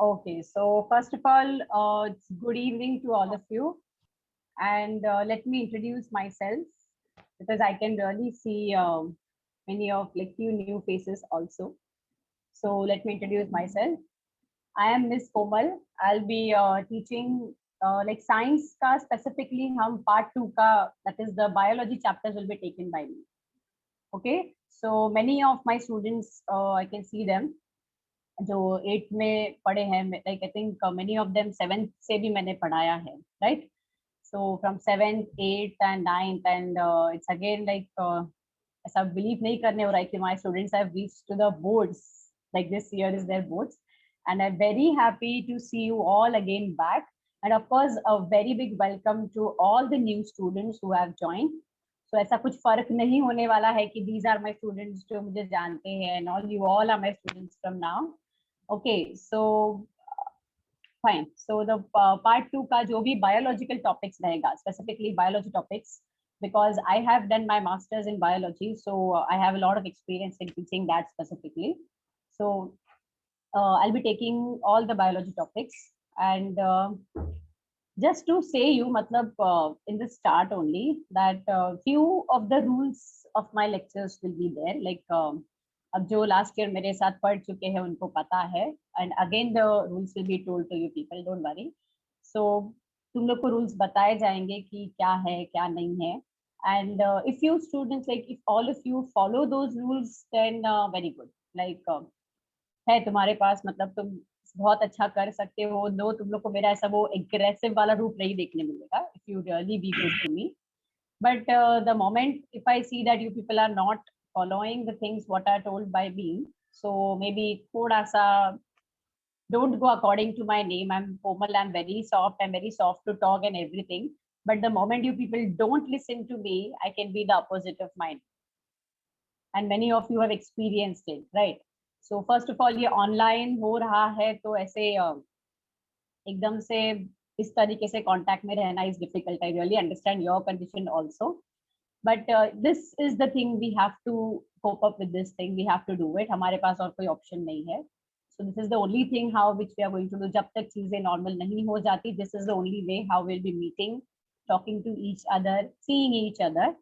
Okay, so first of all, it's good evening to all of you. And let me introduce myself because I can really see many of like few new faces also. So let me introduce myself. I am Miss Komal. I'll be teaching like science ka specifically hum part 2 ka, that is the biology chapters will be taken by me. Okay, so many of my students, I can see them जो 8 में पढ़े हैं, like I think many of them 7th से भी मैंने पढ़ाया है, right? So from 7th, 8th and 9th and it's again like ऐसा believe नहीं करने हो रहा है कि my students have reached to the boards, like this year is their boards, and I'm very happy to see you all again back, and of course a very big welcome to all the new students who have joined. So ऐसा कुछ फर्क नहीं होने वाला है कि these are my students जो मुझे जानते हैं and all you all are my students from now. Okay, so fine. So the part 2 का जो भी biological topics रहेगा, specifically biology topics, because I have done my masters in biology, so I have a lot of experience in teaching that specifically. So I'll be taking all the biology topics, and just to say you, matlab, in the start only, that few of the rules of my lectures will be there, like अब जो last year मेरे साथ पढ़ चुके हैं उनको पता है, and again the rules will be told to you people, don't worry. So तुम लोग को रूल्स बताए जाएंगे कि क्या है क्या नहीं है, and if you students like if all of you follow those rules then very good, like है तुम्हारे पास, मतलब तुम बहुत अच्छा कर सकते हो. नो, तुम लोग को मेरा ऐसा वो एग्रेसिव वाला रूप नहीं देखने मिलेगा if you really be good to me. But the moment if I see that you people are not following the things what are told by me, so maybe thoda sa don't go according to my name. I'm Komal, I'm very soft, I'm very soft to talk and everything, but the moment you people don't listen to me, I can be the opposite of mine, and many of you have experienced it, right? So first of all, ये online हो रहा है तो ऐसे एकदम से इस तरीके से कांटेक्ट में रहना is difficult. I really understand your condition also, but this is the thing, we have to cope up with this thing, we have to do it. हमारे पास और कोई ऑप्शन नहीं है. So this is the only thing how which we are going to do. जब तक चीजें normal नहीं हो जाती, this is the only way how will be meeting, talking to each other, seeing each other,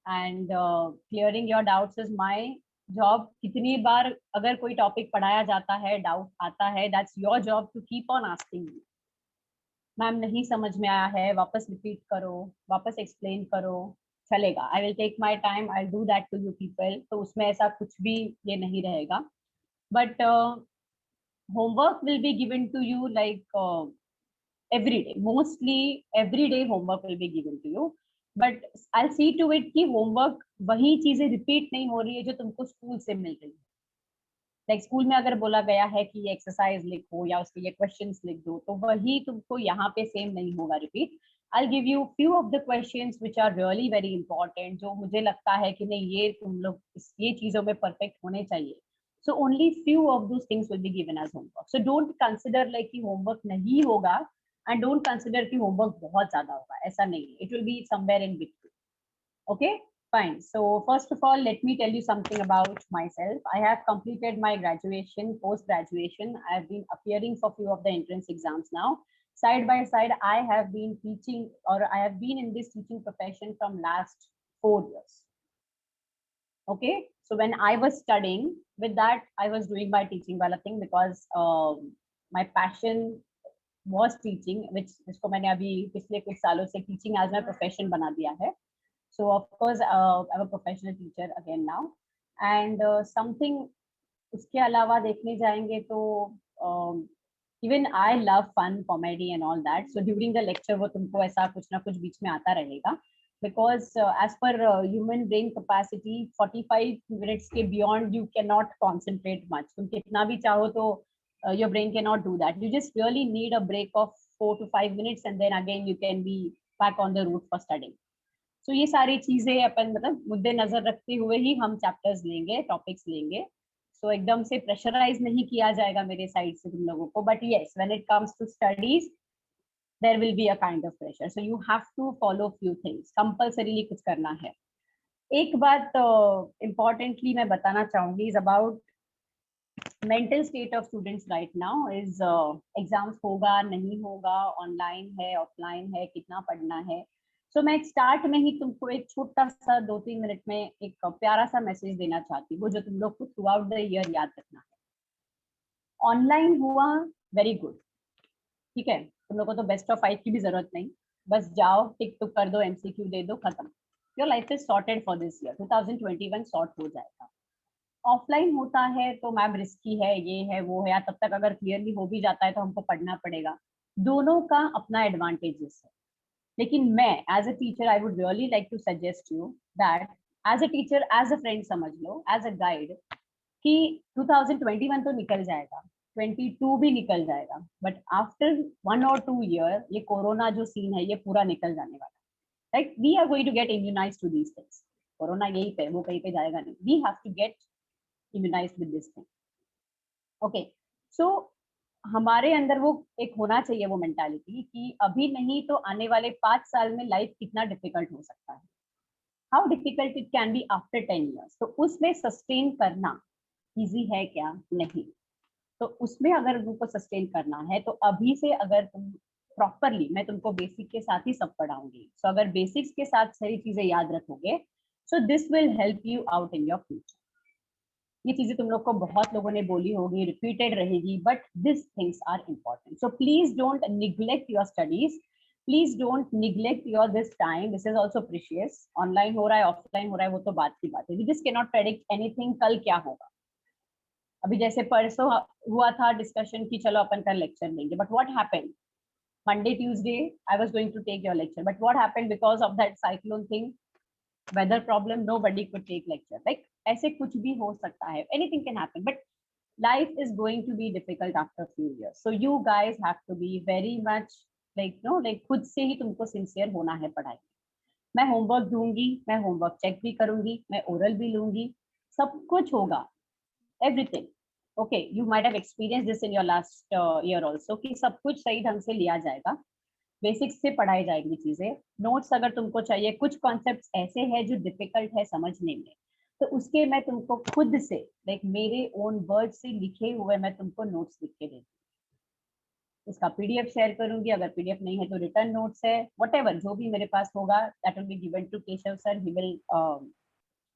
and clearing your doubts is my job. कितनी बार अगर कोई topic पढ़ाया जाता है, डाउट आता है, that's your job to keep on asking me. Ma'am नहीं समझ में आया है, वापस रिपीट करो, वापस एक्सप्लेन करो, चलेगा. I will take my time, I do that to you people. तो उसमें ऐसा कुछ भी ये नहीं रहेगा. But homework will be given to you like every day, mostly every day homework will be given to you, but I'll see to it कि homework वही चीजें रिपीट नहीं हो रही है जो तुमको स्कूल से मिल रही है. लाइक स्कूल में अगर बोला गया है कि ये एक्सरसाइज लिखो या उसके लिए क्वेश्चंस लिख दो, तो वही तुमको यहाँ पे सेम नहीं होगा repeat. I give you few of the questions which are really very important, जो मुझे लगता है कि नहीं ये तुम लोग ये चीजों में परफेक्ट होने चाहिए. So only few of those things will be given as homework. So don't consider like कि होमवर्क नहीं होगा, एंड डोंट कंसिडर कि होमवर्क बहुत ज्यादा होगा. ऐसा नहीं है. It will be somewhere in between. Okay, fine. So first of all, let me tell you something about myself. I have completed my graduation, post-graduation. I have been appearing for few of the entrance exams now. Side by side, I have been teaching, or I have been in this teaching profession from last 4 years. Okay, so when I was studying, with that, I was doing my teaching wala thing because my passion was teaching, which जिसको मैंने अभी पिछले कुछ सालों से teaching as my profession बना दिया है. So of course, I'm a professional teacher again now, and something उसके अलावा देखने जाएंगे तो even I love fun, comedy and all that. So during the lecture वो तुमको ऐसा कुछ ना कुछ बीच में आता रहेगा, because as per human brain capacity 45 minutes के beyond you cannot concentrate much. तुम कितना भी चाहो तो your brain cannot do that. You just really need a break of 4 to 5 minutes, and then again you can be back on the route for studying. So ये सारी चीजें अपन मतलब मुद्दे नजर रखते हुए ही हम चैप्टर्स लेंगे, टॉपिक्स लेंगे. सो एकदम से प्रेशराइज नहीं किया जाएगा मेरे साइड से तुम लोगों को, but yes, when it comes to studies there will be a kind of pressure. So you have to follow few things, compulsorily कुछ करना है. एक बात इम्पोर्टेंटली मैं बताना चाहूंगी is about mental state of students right now is exams होगा नहीं होगा, ऑनलाइन है ऑफलाइन है, कितना पढ़ना है। सो मैं स्टार्ट में ही तुमको एक छोटा सा 2-3 मिनट में एक प्यारा सा मैसेज देना चाहती हूँ जो तुम लोग को थ्रू आउट द ईयर याद रखना है। ऑनलाइन हुआ, वेरी गुड, ठीक है, तुम लोग को तो बेस्ट ऑफ 5 की भी जरूरत नहीं, बस जाओ टिक टुक कर दो, एमसीक्यू दे दो, खत्म। Your life is sorted for this year, 2021 sort हो जाएगा। ऑफलाइन होता है तो मैम रिस्की है, ये है वो है, या तब तक अगर क्लियरली हो भी जाता है तो हमको पढ़ना पड़ेगा। दोनों का अपना एडवांटेजेस है, लेकिन मैं as a teacher I would really like to suggest you that as a teacher, as a friend समझ लो, एज अ गाइड, कि 2021 तो निकल जाएगा, 22 भी निकल जाएगा, बट आफ्टर 1 or 2 ईयर ये कोरोना जो सीन है ये पूरा निकल जाने वाला है। Right, we are going to get immunised to these things. Corona यही पे, वो कहीं पे जाएगा नहीं, we have to get immunised with this thing. Okay, so हमारे अंदर वो एक होना चाहिए वो मेंटालिटी कि अभी नहीं तो आने वाले 5 साल में लाइफ कितना डिफिकल्ट हो सकता है, how difficult it can be after 10 years. तो उसमें सस्टेन करना इजी है क्या? नहीं। तो उसमें अगर तुमको सस्टेन करना है तो अभी से अगर तुम प्रॉपरली, मैं तुमको बेसिक के साथ ही सब पढ़ाऊंगी, सो अगर बेसिक्स के साथ सारी चीजें याद रखोगे, so this will help you out in your future. ये चीजें तुम लोग को बहुत लोगों ने बोली होगी, रिपीटेड रहेगी, but this things are important. So please don't neglect your studies, please don't neglect your this time, this is also precious. Online हो रहा है ऑफलाइन हो रहा है वो तो बात की बात है, we just can not predict anything, कल क्या होगा। अभी जैसे परसों हुआ था डिस्कशन कि चलो अपन कल लेक्चर लेंगे, but what happened, Monday Tuesday I was going to take your lecture, but what happened because of that cyclone thing, weather problem, nobody could take lecture, like ऐसे कुछ भी हो सकता है, anything can happen, but life is going to be difficult after a few years, so you guys have to be very much like no like खुद से ही तुमको sincere होना है पढ़ाई। मैं होमवर्क दूंगी, मैं होमवर्क चेक भी करूंगी, मैं ओरल भी लूंगी, सब कुछ होगा, everything. Okay, you might have experience this in your last year also कि सब कुछ सही ढंग से लिया जाएगा, बेसिक्स से पढ़ाई जाएगी चीजें। नोट्स अगर तुमको चाहिए, कुछ कॉन्सेप्ट्स ऐसे हैं जो डिफिकल्ट है समझने में, तो उसके मैं तुमको खुद से लाइक मेरे ओन वर्ड से लिखे हुए मैं तुमको नोट्स लिख के देती हूँ, उसका पीडीएफ शेयर करूंगी, अगर पीडीएफ नहीं है तो रिटर्न नोट्स है, व्हाटएवर जो भी मेरे पास होगा that will be given to Keshav sir, he will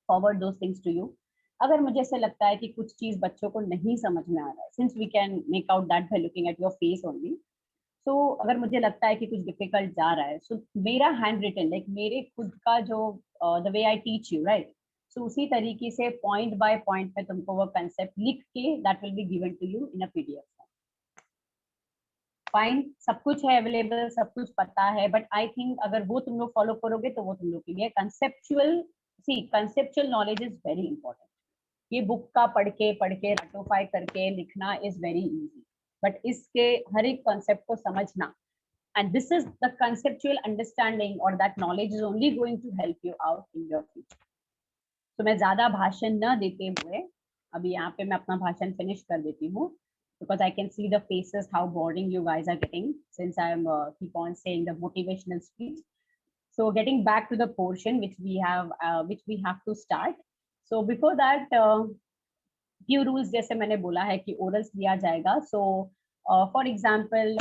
forward those things to you. अगर मुझे ऐसे लगता है कि कुछ चीज बच्चों को नहीं समझ में आ रहा है, since we can make out that by looking at your face only, तो अगर मुझे लगता है कि कुछ डिफिकल्ट जा रहा है, सो मेरा हैंड रिटन लाइक मेरे खुद का जो the way I teach you right, so उसी तरीके से पॉइंट बाय पॉइंट में तुमको वो कंसेप्ट लिख के that will be given to you in a PDF. Fine, सब कुछ है अवेलेबल, सब कुछ पता है, बट आई थिंक अगर वो तुम लोग फॉलो करोगे तो वो तुम लोग के लिए conceptual, see conceptual knowledge is very important. ये बुक का पढ़ के रटोफाई करके लिखना इज वेरी इजी, बट इसके हर एक कॉन्सेप्ट को समझना, and this is the conceptual understanding or that knowledge is only going to help you out in your future. तो मैं ज्यादा भाषण न देते हुए अभी यहाँ पे मैं अपना भाषण फिनिश कर देती हूँ, because I can see the faces how boring you guys are getting since I am keep on saying the motivational speech. So getting back to the portion which we have to start. So before that few rules जैसे मैंने बोला है कि orals लिया जाएगा. So for example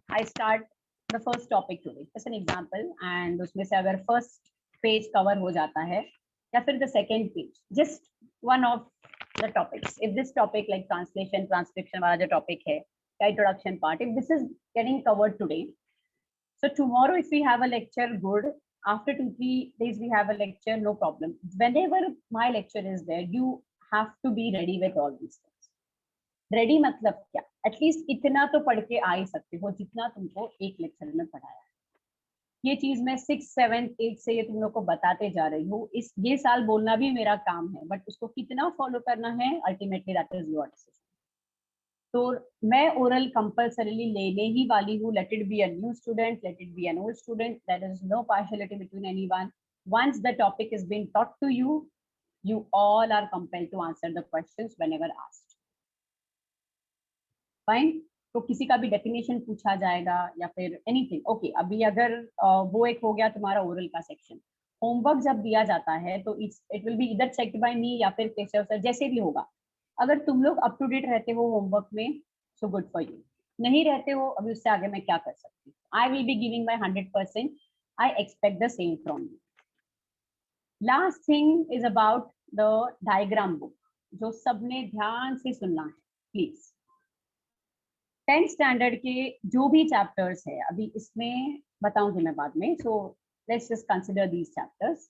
I start the first topic today, just an example, and उसमें से अगर first page cover हो जाता है या फिर the second page, just one of the topics, if this topic like translation transcription वाला जो topic है या introduction part, if this is getting covered today, so tomorrow if we have a lecture, good, after 2-3 days we have a lecture, no problem, whenever my lecture is there you have to be ready with all these things. Ready मतलब क्या, at least इतना तो पढ़ के आ ही सकते हो जितना तुमको एक लेक्चर में पढ़ाया है। ये चीज मैं 6, 7, 8 से ये तुम लोग को बताते जा रही हूँ, इस ये साल बोलना भी मेरा काम है, बट उसको कितना फॉलो करना है ultimately that is your decision. तो मैं ओरल कंपल्सरीली लेने ही वाली हूँ, let it be a new student, let it be an old student, there is no partiality between anyone. once the topic is being taught to you, you all are compelled to answer the questions whenever asked. Fine, तो किसी का भी definition पूछा जाएगा या फिर anything, okay अभी अगर वो एक हो गया तुम्हारा ओरल का सेक्शन। होमवर्क जब दिया जाता है तो इट विल बी इधर चेक्ड बाय मी या फिर केशव सर, जैसे भी होगा, अगर तुम लोग अप टू डेट रहते हो होमवर्क में, सो गुड फॉर यू. नहीं रहते हो, अभी उससे आगे मैं क्या कर सकती हूँ. I will be giving my 100%. I expect the same from you. Last thing is about the diagram book, जो सबने ध्यान से सुनना है प्लीज. 10th स्टैंडर्ड के जो भी चैप्टर्स है, अभी इसमें बताऊंगी मैं बाद में, so let's just consider these chapters.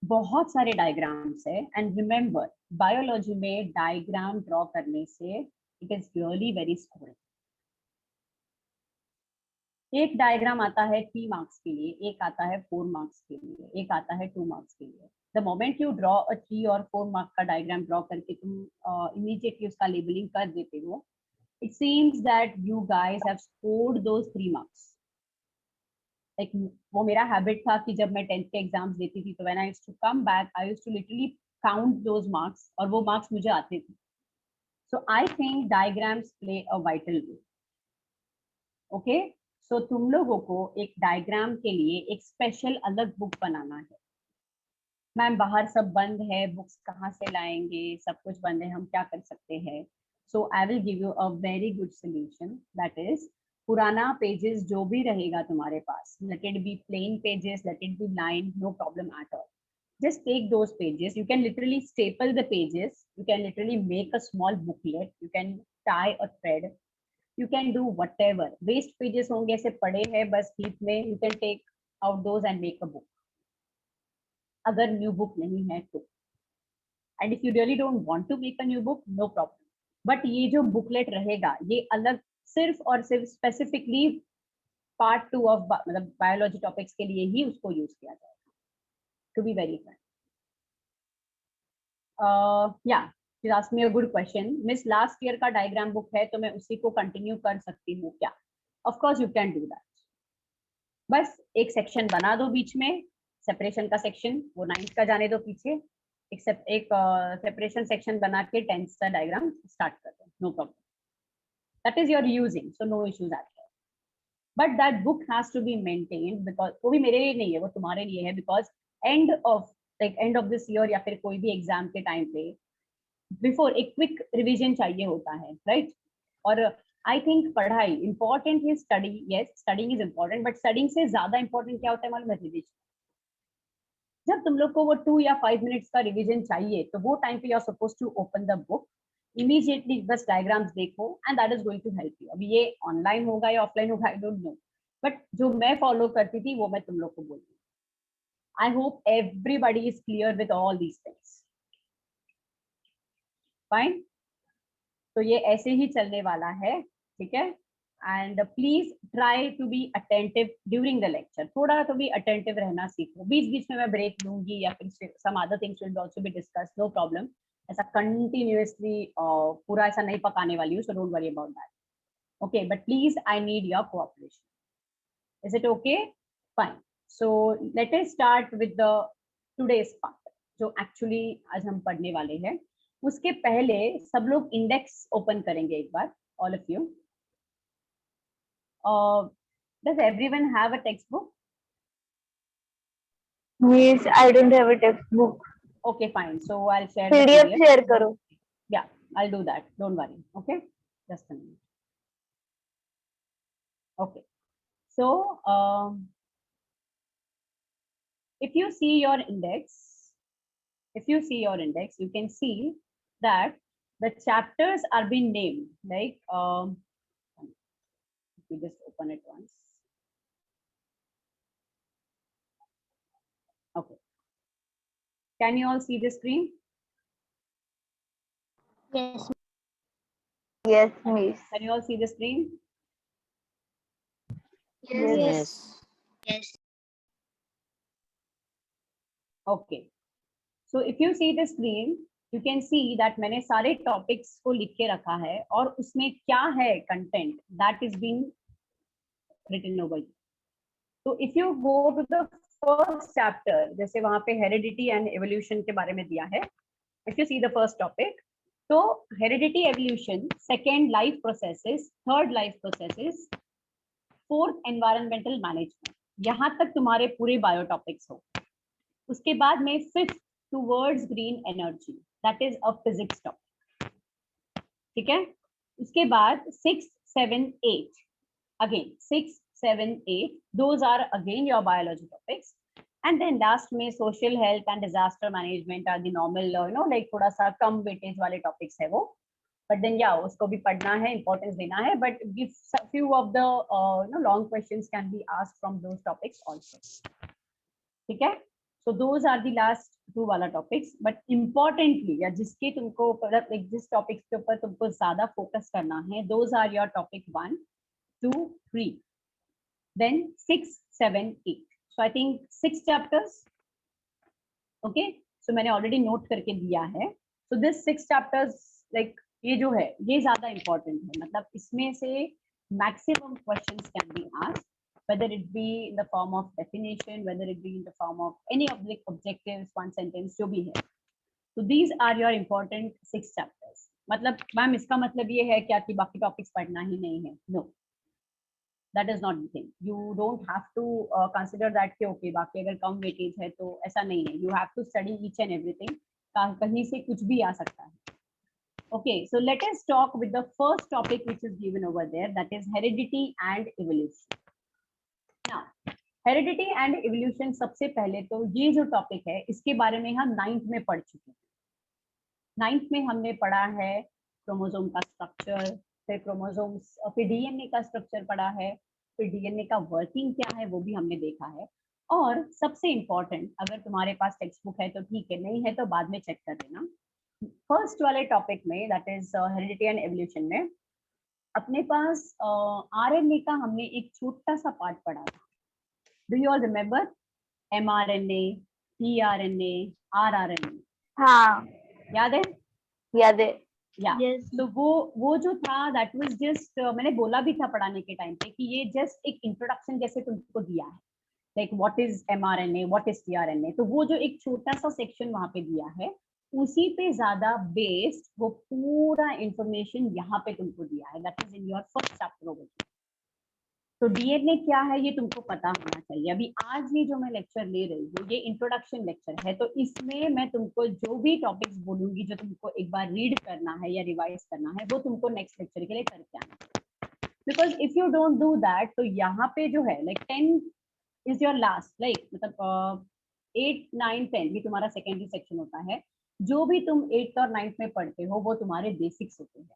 बहुत सारे डायग्राम्स है एंड रिमेंबर, बायोलॉजी में डायग्राम ड्रॉ करने से it is really very scoring. एक डायग्राम आता है 3 मार्क्स के लिए, एक आता है 4 मार्क्स के लिए, एक आता है 2 मार्क्स के लिए. The moment you draw a 3 और 4 मार्क का डायग्राम ड्रॉ करके तुम इमीडिएटली उसका लेबलिंग कर देते हो, it seems that you guys have scored those 3 marks. Like वो मेरा हैबिट था कि जब मैं 10th के एग्जाम्स देती थी, तो when I used to come back, I used to literally count those marks और वो मार्क्स मुझे आते थे. So I think diagrams play a vital role. Okay? So तुम लोगों को एक डायग्राम के लिए एक स्पेशल अलग बुक बनाना है. मैम बाहर सब बंद है, बुक्स कहाँ से लाएंगे, सब कुछ बंद है, हम क्या कर सकते हैं. So I will give you a very good solution, that is पुराना पेजेस जो भी रहेगा तुम्हारे पास, let it be plain pages, let it be line, no problem at all. Just take those pages, you can literally staple the pages, you can literally make a small booklet, you can tie a thread, you can do whatever. Waste pages होंगे ऐसे पड़े हैं बस heap में, you can take out those and make a book. अगर new book नहीं है तो, and if you really don't want to make a new book, no problem. But ये जो बुकलेट रहेगा, ये अलग सिर्फ और सिर्फ स्पेसिफिकली पार्ट 2 ऑफ मतलब बायोलॉजी टॉपिक्स के लिए ही उसको यूज किया जाएगा. To be very frank. Yeah you asked me a good question. Miss last year का डायग्राम बुक है तो मैं उसी को कंटिन्यू कर सकती हूँ क्या? Of course you can do that. बस एक सेक्शन बना दो बीच में, सेपरेशन का सेक्शन, वो 9th का जाने दो पीछे, एक सेपरेशन सेक्शन बना के 10th का डायग्राम स्टार्ट कर दो, no problem. That is your using, so no issues at all. But that book has to be maintained, because वो भी मेरे लिए नहीं है, वो तुम्हारे लिए है. Because end of this year या फिर कोई भी एग्जाम के टाइम पे बिफोर एक क्विक रिविजन चाहिए होता है, राइट? और आई थिंक पढ़ाई इंपॉर्टेंट है, study, yes studying is important, but studying से ज्यादा इंपॉर्टेंट क्या होता है मालूम है? रिविजन. जब तुम लोग को वो 2 या 5 मिनट्स का रिवीजन चाहिए, तो वो टाइम पे you are suppose to open the book, immediately बस डायग्राम्स देखो and that is going to help you. अभी ये ऑनलाइन होगा या ऑफलाइन होगा आई डोंट नो, बट जो मैं फॉलो करती थी वो मैं तुम लोग को बोल रही हूँ. I hope everybody is clear with all these things. Fine. तो ये ऐसे ही चलने वाला है, ठीक है? And please try to be attentive during the lecture. थोड़ा तो भी अटेंटिव रहना सीखो. बीच बीच में मैं ब्रेक लूंगी या फिर some other things will also be discuss, no problem. ऐसा कंटिन्यूअसली पूरा ऐसा नहीं पकाने वाली हूँ, so don't worry about that. Okay, but please I need your cooperation. Is it okay? Fine. So let us start with the today's part, जो actually आज हम पढ़ने वाले हैं. उसके पहले सब लोग इंडेक्स ओपन करेंगे एक बार, all of you. Does everyone have a textbook? Yes, I don't have a textbook. Okay, fine. So I'll share the PDF PDF. share करो. Yeah, I'll do that. Don't worry. Okay, just a minute. Okay. So if you see your index, you can see that the chapters are being named. Like, if you just open it once. Okay. Can you all see the screen? Yes. Yes, miss. Can you all see the screen? Yes. Yes. Okay. So if you see the screen, you can see that मैंने सारे topics को लिख के रखा है और उसमें क्या है content that is being written over here. So if you go to the first chapter, जैसे वहाँ पे heredity and evolution के बारे में दिया है. If you see the first topic, तो heredity, evolution, second life processes, third life processes, fourth environmental management. यहाँ तक तुम्हारे पूरे bio topics हो. उसके बाद में fifth towards green energy, that is a physics topic. ठीक है। उसके बाद 6, 7, 8 again 6, 7, 8 those are again your biology topics. And then last में social health and disaster management are the normal like थोड़ा सा कम वेटेज वाले टॉपिक्स है वो, but then yeah उसको भी पढ़ना है, importance देना है, but if few of the long questions can be asked from those topics also. ठीक है, so those are the last 2 वाला टॉपिक्स, but importantly या जिसके तुमको जिस टॉपिक्स के ऊपर तुमको ज्यादा फोकस करना है, those are your topic 1, 2, 3, then 6, 7, 8. So I think 6 chapters. Okay, so मैंने already note करके दिया है. So this 6 chapters like ये जो है ये ज्यादा important है, मतलब इसमें से maximum questions can be asked, whether it be in the form of definition, whether it be in the form of any objectives, one sentence जो भी है. So these are your important 6 chapters. मतलब ma'am इसका मतलब ये है क्या कि बाकी टॉपिक्स पढ़ना ही नहीं है? No. That is not the thing. You don't have to consider that कि okay बाकी अगर कम वेटेज है तो ऐसा नहीं है. You have to study each and everything. कहीं से कुछ भी आ सकता है. Okay, so let us talk with the first topic which is given over there, that is heredity and evolution. Now, heredity and evolution सबसे पहले तो ये जो टॉपिक है इसके बारे में हम 9th में पढ़ चुके हैं. 9th में हमने पढ़ा है क्रोमोसोम का स्ट्रक्चर, फिर क्रोमोसोम्स, फिर डीएनए का स्ट्रक्चर पढ़ा है, फिर डीएनए का वर्किंग क्या है वो भी हमने देखा है. और सबसे इम्पोर्टेंट, अगर तुम्हारे पास टेक्स्ट बुक है तो ठीक है, नहीं है तो बाद में चेक कर लेना. फर्स्ट वाले टॉपिक में that is heredity and evolution में अपने पास आरएनए का हमने एक छोटा सा पार्ट पढ़ा था. Do you all remember? MRNA, tRNA, rRNA. हाँ याद है? याद है. या तो वो जो था दैट वाज जस्ट, मैंने बोला भी था पढ़ाने के टाइम पे कि ये जस्ट एक इंट्रोडक्शन जैसे तुमको दिया है, like what is mRNA, what is tRNA. तो वो जो एक छोटा सा सेक्शन वहां पे दिया है उसी पे ज्यादा बेस्ड वो पूरा इंफॉर्मेशन यहाँ पे तुमको दिया है, that is in your first chapter over. तो डीएनए क्या है ये तुमको पता होना चाहिए. अभी आज ये जो मैं लेक्चर ले रही हूँ ये इंट्रोडक्शन लेक्चर है, तो इसमें मैं तुमको जो भी टॉपिक्स बोलूंगी जो तुमको एक बार रीड करना है या रिवाइज करना है वो तुमको नेक्स्ट लेक्चर के लिए करके आना. Because if you don't do that तो यहाँ पे जो है like 10 is your last, like मतलब 8, 9, 10 भी तुम्हारा सेकेंडरी सेक्शन होता है. जो भी तुम 8th और 9th में पढ़ते हो वो तुम्हारे बेसिक्स होते हैं,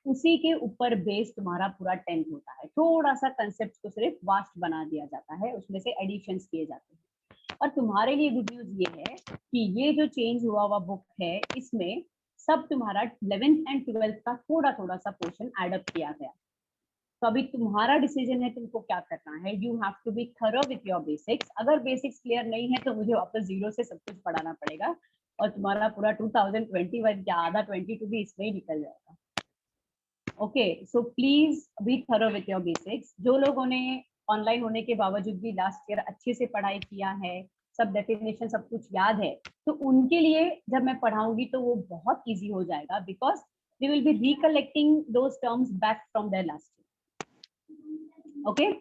उसी के ऊपर बेस तुम्हारा पूरा 10th होता है. थोड़ा सा कंसेप्ट को सिर्फ वास्ट बना दिया जाता है, उसमें से एडिशंस किए जाते हैं. और तुम्हारे लिए गुड न्यूज ये है कि ये जो चेंज हुआ बुक है इसमें सब तुम्हारा 11th एंड 12th का थोड़ा थोड़ा सा पोर्शन एड अप किया गया. तो अभी तुम्हारा डिसीजन है तुमको क्या करना है. You have to be thorough with your basics. अगर बेसिक्स क्लियर नहीं है तो मुझे वापस जीरो से सब कुछ पढ़ाना पड़ेगा और तुम्हारा पूरा 2021 का आधा 22 भी इसमें ही निकल जाएगा. Okay, so please be thorough with your basics. जो लोगों ने ऑनलाइन होने के बावजूद भी लास्ट ईयर अच्छे से पढ़ाई किया है, सब डेफिनेशन सब कुछ याद है, तो उनके लिए जब मैं पढ़ाऊंगी तो वो बहुत इजी हो जाएगा, because they will be recollecting those terms back from their last year. Okay,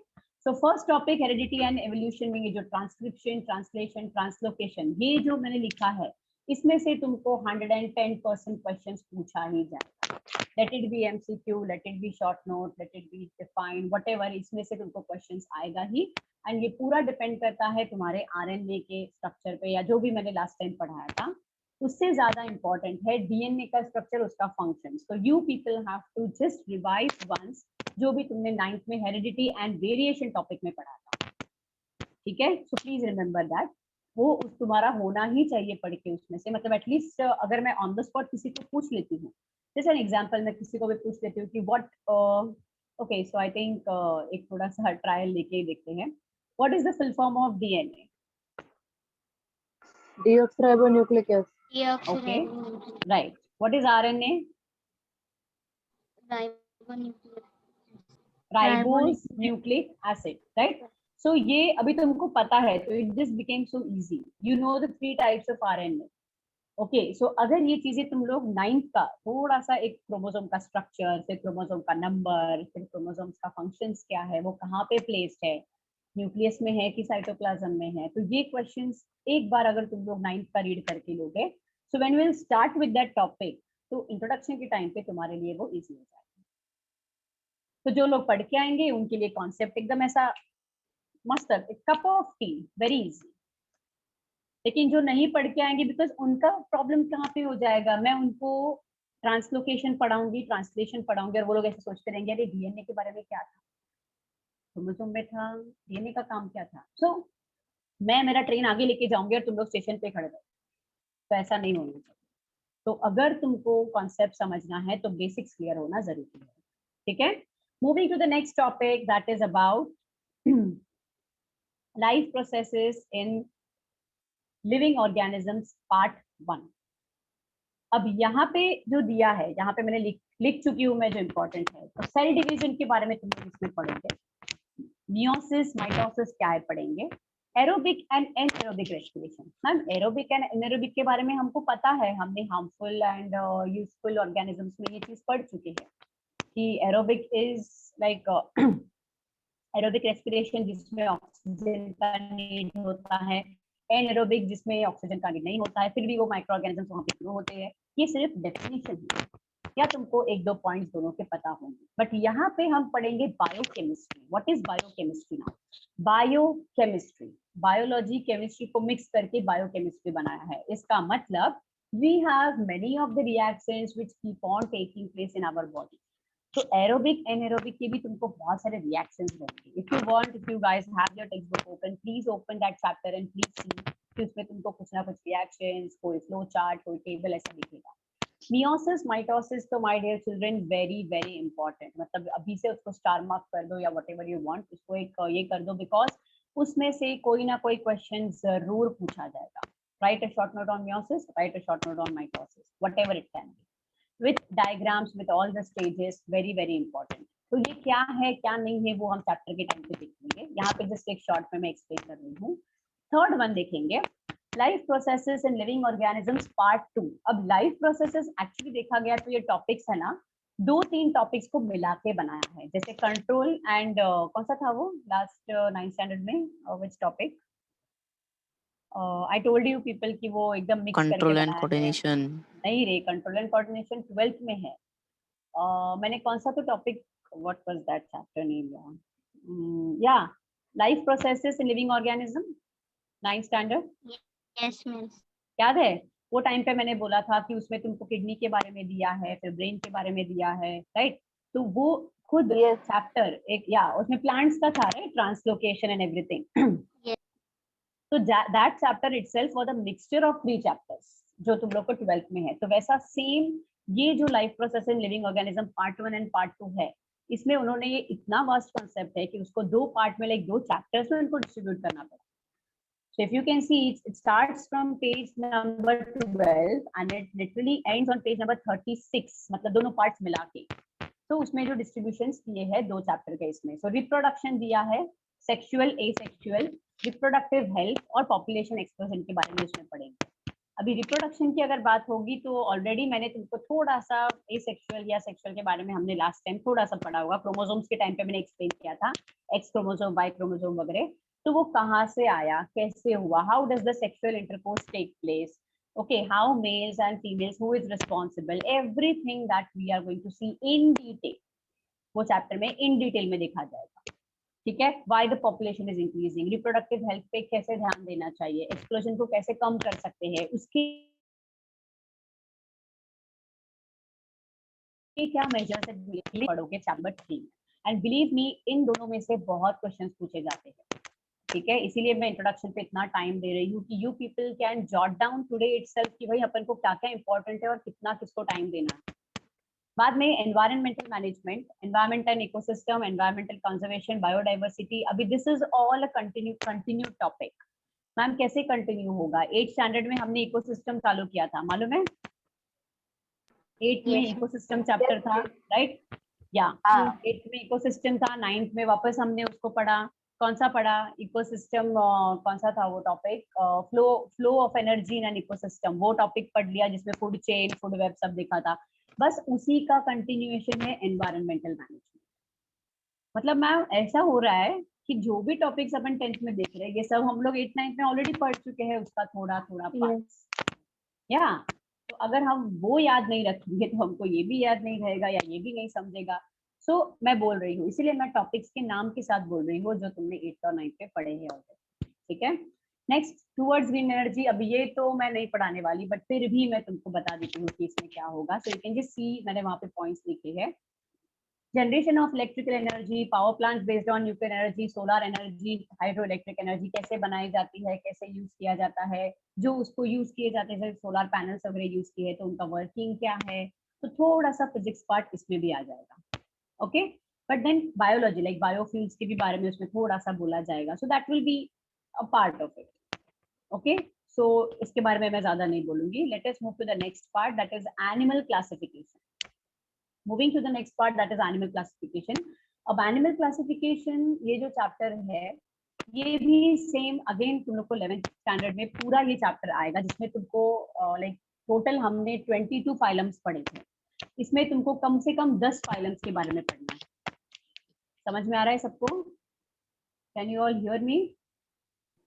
so first topic heredity and evolution में ये जो ट्रांसक्रिप्शन, ट्रांसलेशन, ट्रांसलोकेशन ये जो मैंने लिखा है इसमें से तुमको 110% क्वेश्चंस पूछा ही जाएगा. Late it B MCQ, late it B short note, late it be defined, whatever, इसमें से तुमको क्वेश्चंस आएगा ही. एंड ये पूरा डिपेंड करता है तुम्हारे आरएनए के स्ट्रक्चर पे, या जो भी मैंने लास्ट टाइम पढ़ाया था उससे ज्यादा इंपॉर्टेंट है डीएनए का स्ट्रक्चर, उसका फंक्शन. तो you people have to just revise once जो भी तुमने 9th में हेरिडिटी एंड वेरिएशन टॉपिक में पढ़ा था. ठीक है, सो प्लीज रिमेंबर दैट. वो तुम्हारा होना ही चाहिए पढ़ के उसमें से, मतलब एटलीस्ट अगर मैं ऑन द स्पॉट किसी को पूछ लेती हूँ, जैसे एन एग्जाम्पल मैं किसी को भी पूछ लेती हूँ कि what, okay so I think एक थोड़ा सा ट्रायल लेके देखते हैं. What is the full form of DNA? deoxyribonucleic acid. Okay, right. What is RNA? Ribose nucleic acid, right? So ये अभी तुमको पता है तो it just became so easy. You know the 3 types of RNA. Okay, सो अगर ये चीजें तुम लोग 9th का थोड़ा सा एक क्रोमोसोम का स्ट्रक्चर, फिर क्रोमोसोम का नंबर, फिर क्रोमोसोम्स का फंक्शंस क्या है, वो कहाँ पे प्लेस्ड है, न्यूक्लियस में है कि साइटोप्लाज्म में है, तो ये क्वेश्चंस एक बार अगर तुम लोग 9th का रीड करके लोगे, so when we will start with that topic तो इंट्रोडक्शन के टाइम पे तुम्हारे लिए वो इजी हो जाएगा। तो जो लोग पढ़ के आएंगे उनके लिए कॉन्सेप्ट एकदम ऐसा मस्त, cup of T, very easy. लेकिन जो नहीं पढ़ के आएंगे, बिकॉज उनका प्रॉब्लम कहाँ पे हो जाएगा, मैं उनको ट्रांसलोकेशन पढ़ाऊंगी, ट्रांसलेशन पढ़ाऊंगी, और वो लोग ऐसे सोचते रहेंगे अरे डीएनए के बारे में क्या था, क्रोमोसोम में था, डीएनए का काम क्या था। सो मैं मेरा ट्रेन आगे लेके जाऊंगी और तुम लोग स्टेशन पे खड़े रहो, तो ऐसा नहीं होना चाहिए। तो अगर तुमको कॉन्सेप्ट समझना है तो बेसिक्स क्लियर होना जरूरी है, ठीक है। Moving to the next topic, that is about life processes in living organisms part 1। अब यहाँ पे जो दिया है, यहाँ पे मैंने लिख चुकी हूँ मैं, जो इम्पोर्टेंट है, तो सेल डिवीजन के बारे में तुम लोग इसमें पढ़ेंगे, मियोसिस माइटोसिस क्या है पढ़ेंगे, aerobic and anaerobic respiration. Ma'am aerobic and anaerobic के बारे में हमको पता है, हमने हार्मफुल एंड यूजफुल ऑर्गेनिजम्स में ये चीज पढ़ चुके हैं कि aerobic is like aerobic respiration जिसमें ऑक्सीजन का नीड होता है, एनएरोबिक जिसमें ऑक्सीजन का नीड नहीं होता है, फिर भी वो माइक्रो ऑर्गेनिजम्स वहाँ पे ग्रो होते हैं। ये सिर्फ डेफिनेशन है, या तुमको एक दो पॉइंट्स दोनों के पता होंगे, बट यहाँ पे हम पढ़ेंगे biochemistry. What is biochemistry now? Biochemistry, biology chemistry को मिक्स करके बायोकेमिस्ट्री बनाया है। इसका मतलब we have many of the reactions which keep on taking place in our body. तो एरोबिक एनएरोबिक के भी तुमको बहुत सारे रिएक्शंस रहेंगे। If you want, if you guys have your text book open, please open that chapter and please see कि उसमें तुमको कुछ ना कुछ रिएक्शंस, कोई फ्लो चार्ट, कोई टेबल ऐसा दिखेगा। मियोसिस माइटोसिस तो my dear children very very important, मतलब अभी से उसको स्टार मार्क कर दो या व्हाटएवर यू वांट, उसको एक ये कर दो, बिकॉज उसमें से कोई ना कोई क्वेश्चन जरूर पूछा जाएगा। Right a short note on meiosis, right a short note on mitosis, whatever it can be, with diagrams with all the stages, very very important। तो ये क्या है क्या नहीं है वो हम चैप्टर के टाइम पे देखेंगे, यहाँ पे जस्ट एक शॉर्ट में मैं एक्सप्लेन कर रही हूँ। थर्ड वन देखेंगे, life processes in living organisms part 2। अब लाइफ प्रोसेसेस एक्चुअली देखा गया तो ये टॉपिक्स है ना, दो तीन टॉपिक्स को मिला के बनाया है, जैसे कंट्रोल एंड कौन सा था वो लास्ट 9th स्टैंडर्ड में, which topic, I told you people कि वो एकदम मिक्स करके कंट्रोल एंड बनाया है। कोऑर्डिनेशन। नहीं रे, कंट्रोल एंड कोऑर्डिनेशन 12th में है। मैंने कौन सा तो topic, what was that chapter name, yeah life processes in living organism, 9th standard. Yes miss. याद है? वो टाइम पे मैंने बोला था कि उसमें तुमको किडनी के बारे में दिया है, फिर ब्रेन के बारे में दिया है, राइट। तो वो खुद Yes. चैप्टर एक, या उसमें प्लांट्स का था, right, translocation and everything. Yes. तो that chapter itself was the mixture of 3 chapters जो तुम लोग को 12th में है। तो वैसा सेम ये जो life process in living organism part 1 and part 2 है, इसमें उन्होंने ये इतना वास्ट कॉन्सेप्ट है कि उसको 2 पार्ट में, लाइक 2 चैप्टर्स में उनको डिस्ट्रीब्यूट करना पड़ा। So if you can see, it starts from page number 12 and it literally ends on page number 36, मतलब दोनों पार्ट्स मिला के। तो उसमें जो डिस्ट्रीब्यूशंस किए हैं 2 चैप्टर के इसमें, सो रिप्रोडक्शन दिया है, सेक्सुअल एसेक्सुअल, रिप्रोडक्टिव हेल्थ और पॉपुलेशन एक्सप्लोजन के बारे में इसमें पढ़ेंगे। अभी रिप्रोडक्शन की अगर बात होगी तो ऑलरेडी मैंने तुमको थोड़ा सा एसेक्सुअल या सेक्सुअल के बारे में हमने लास्ट टाइम थोड़ा सा पढ़ा होगा, क्रोमोसोम्स के टाइम पे मैंने एक्सप्लेन किया था, एक्स क्रोमोसोम, वाई क्रोमोसोम वगैरह। तो वो कहाँ से आया, कैसे हुआ, how does the sexual intercourse take place, okay, how males and females, who is responsible, everything that we are going to see in detail, वो चैप्टर में इन डिटेल में देखा जाएगा, ठीक है। Why the population is increasing, reproductive health पे कैसे ध्यान देना चाहिए, एक्सप्लोजन को कैसे कम कर सकते हैं, उसकी क्या मेजर्स है, पढ़ोगे चैप्टर 3। एंड बिलीव मी, इन दोनों में से बहुत क्वेश्चंस पूछे जाते हैं, ठीक है। इसीलिए मैं इंट्रोडक्शन पे इतना टाइम दे रही हूँ कि you people can jot down today itself कि भाई अपन को क्या क्या इंपॉर्टेंट है और कितना किसको टाइम देना है। बाद में environmental management, environment and ecosystem, environmental conservation, biodiversity. अभी this is all a continue topic. Ma'am कैसे कंटिन्यू होगा? 8th स्टैंडर्ड में हमने इकोसिस्टम चालू किया था, मालूम है? 8th में Yes. इकोसिस्टम चैप्टर था, राइट? या 8th में इकोसिस्टम था, 9th में वापस हमने उसको पढ़ा। कौन सा पढ़ा? इकोसिस्टम, कौन सा था वो topic? Flow of energy in an ecosystem, वो टॉपिक पढ़ लिया जिसमें फूड चेन, फूड वेब सब देखा था। बस उसी का कंटिन्यूएशन है एनवायरमेंटल मैनेजमेंट। मतलब मैम ऐसा हो रहा है कि जो भी टॉपिक्स अपन 10th में देख रहे हैं, ये सब हम लोग 8th 9th में ऑलरेडी पढ़ चुके हैं उसका थोड़ा थोड़ा पार्ट्स। या तो अगर हम वो याद नहीं रखेंगे तो हमको ये भी याद नहीं रहेगा या ये भी नहीं समझेगा। सो मैं बोल रही हूँ, इसीलिए मैं टॉपिक्स के नाम के साथ बोल रही हूँ जो तुमने 8th और 9th पे पढ़े हैं ऑलरेडी, ठीक है। Next, towards green energy. अब ये तो मैं नहीं पढ़ाने वाली, बट फिर भी मैं तुमको बता देती हूँ कि इसमें क्या होगा। So you can just see, मैंने वहाँ पे पॉइंट्स लिखे हैं। Generation of electrical energy, power plant based on nuclear energy, solar energy, hydro electric energy कैसे बनाई जाती है, कैसे यूज किया जाता है, जो उसको यूज किए जाते हैं, सोलर पैनल्स वगैरह यूज किए तो उनका वर्किंग क्या है। तो थोड़ा सा फिजिक्स पार्ट इसमें भी आ जाएगा, okay. But then biology like biofuels के भी बारे में उसमें थोड़ा सा बोला जाएगा, so that will be a part of it, okay. So इसके बारे में मैं ज्यादा नहीं बोलूंगी। Let us move to the next part, that is animal classification. Moving to the next part, that is animal classification. अब एनिमल क्लासिफिकेशन ये जो चैप्टर है, ये भी सेम अगेन तुम लोग को 11th स्टैंडर्ड में पूरा ये चैप्टर आएगा, जिसमें तुमको लाइक टोटल हमने 22 फाइलम्स पढ़े थे। इसमें तुमको कम से कम 10 फाइलम्स के बारे में पढ़ना है। समझ में आ रहा है सबको? Can you all hear me?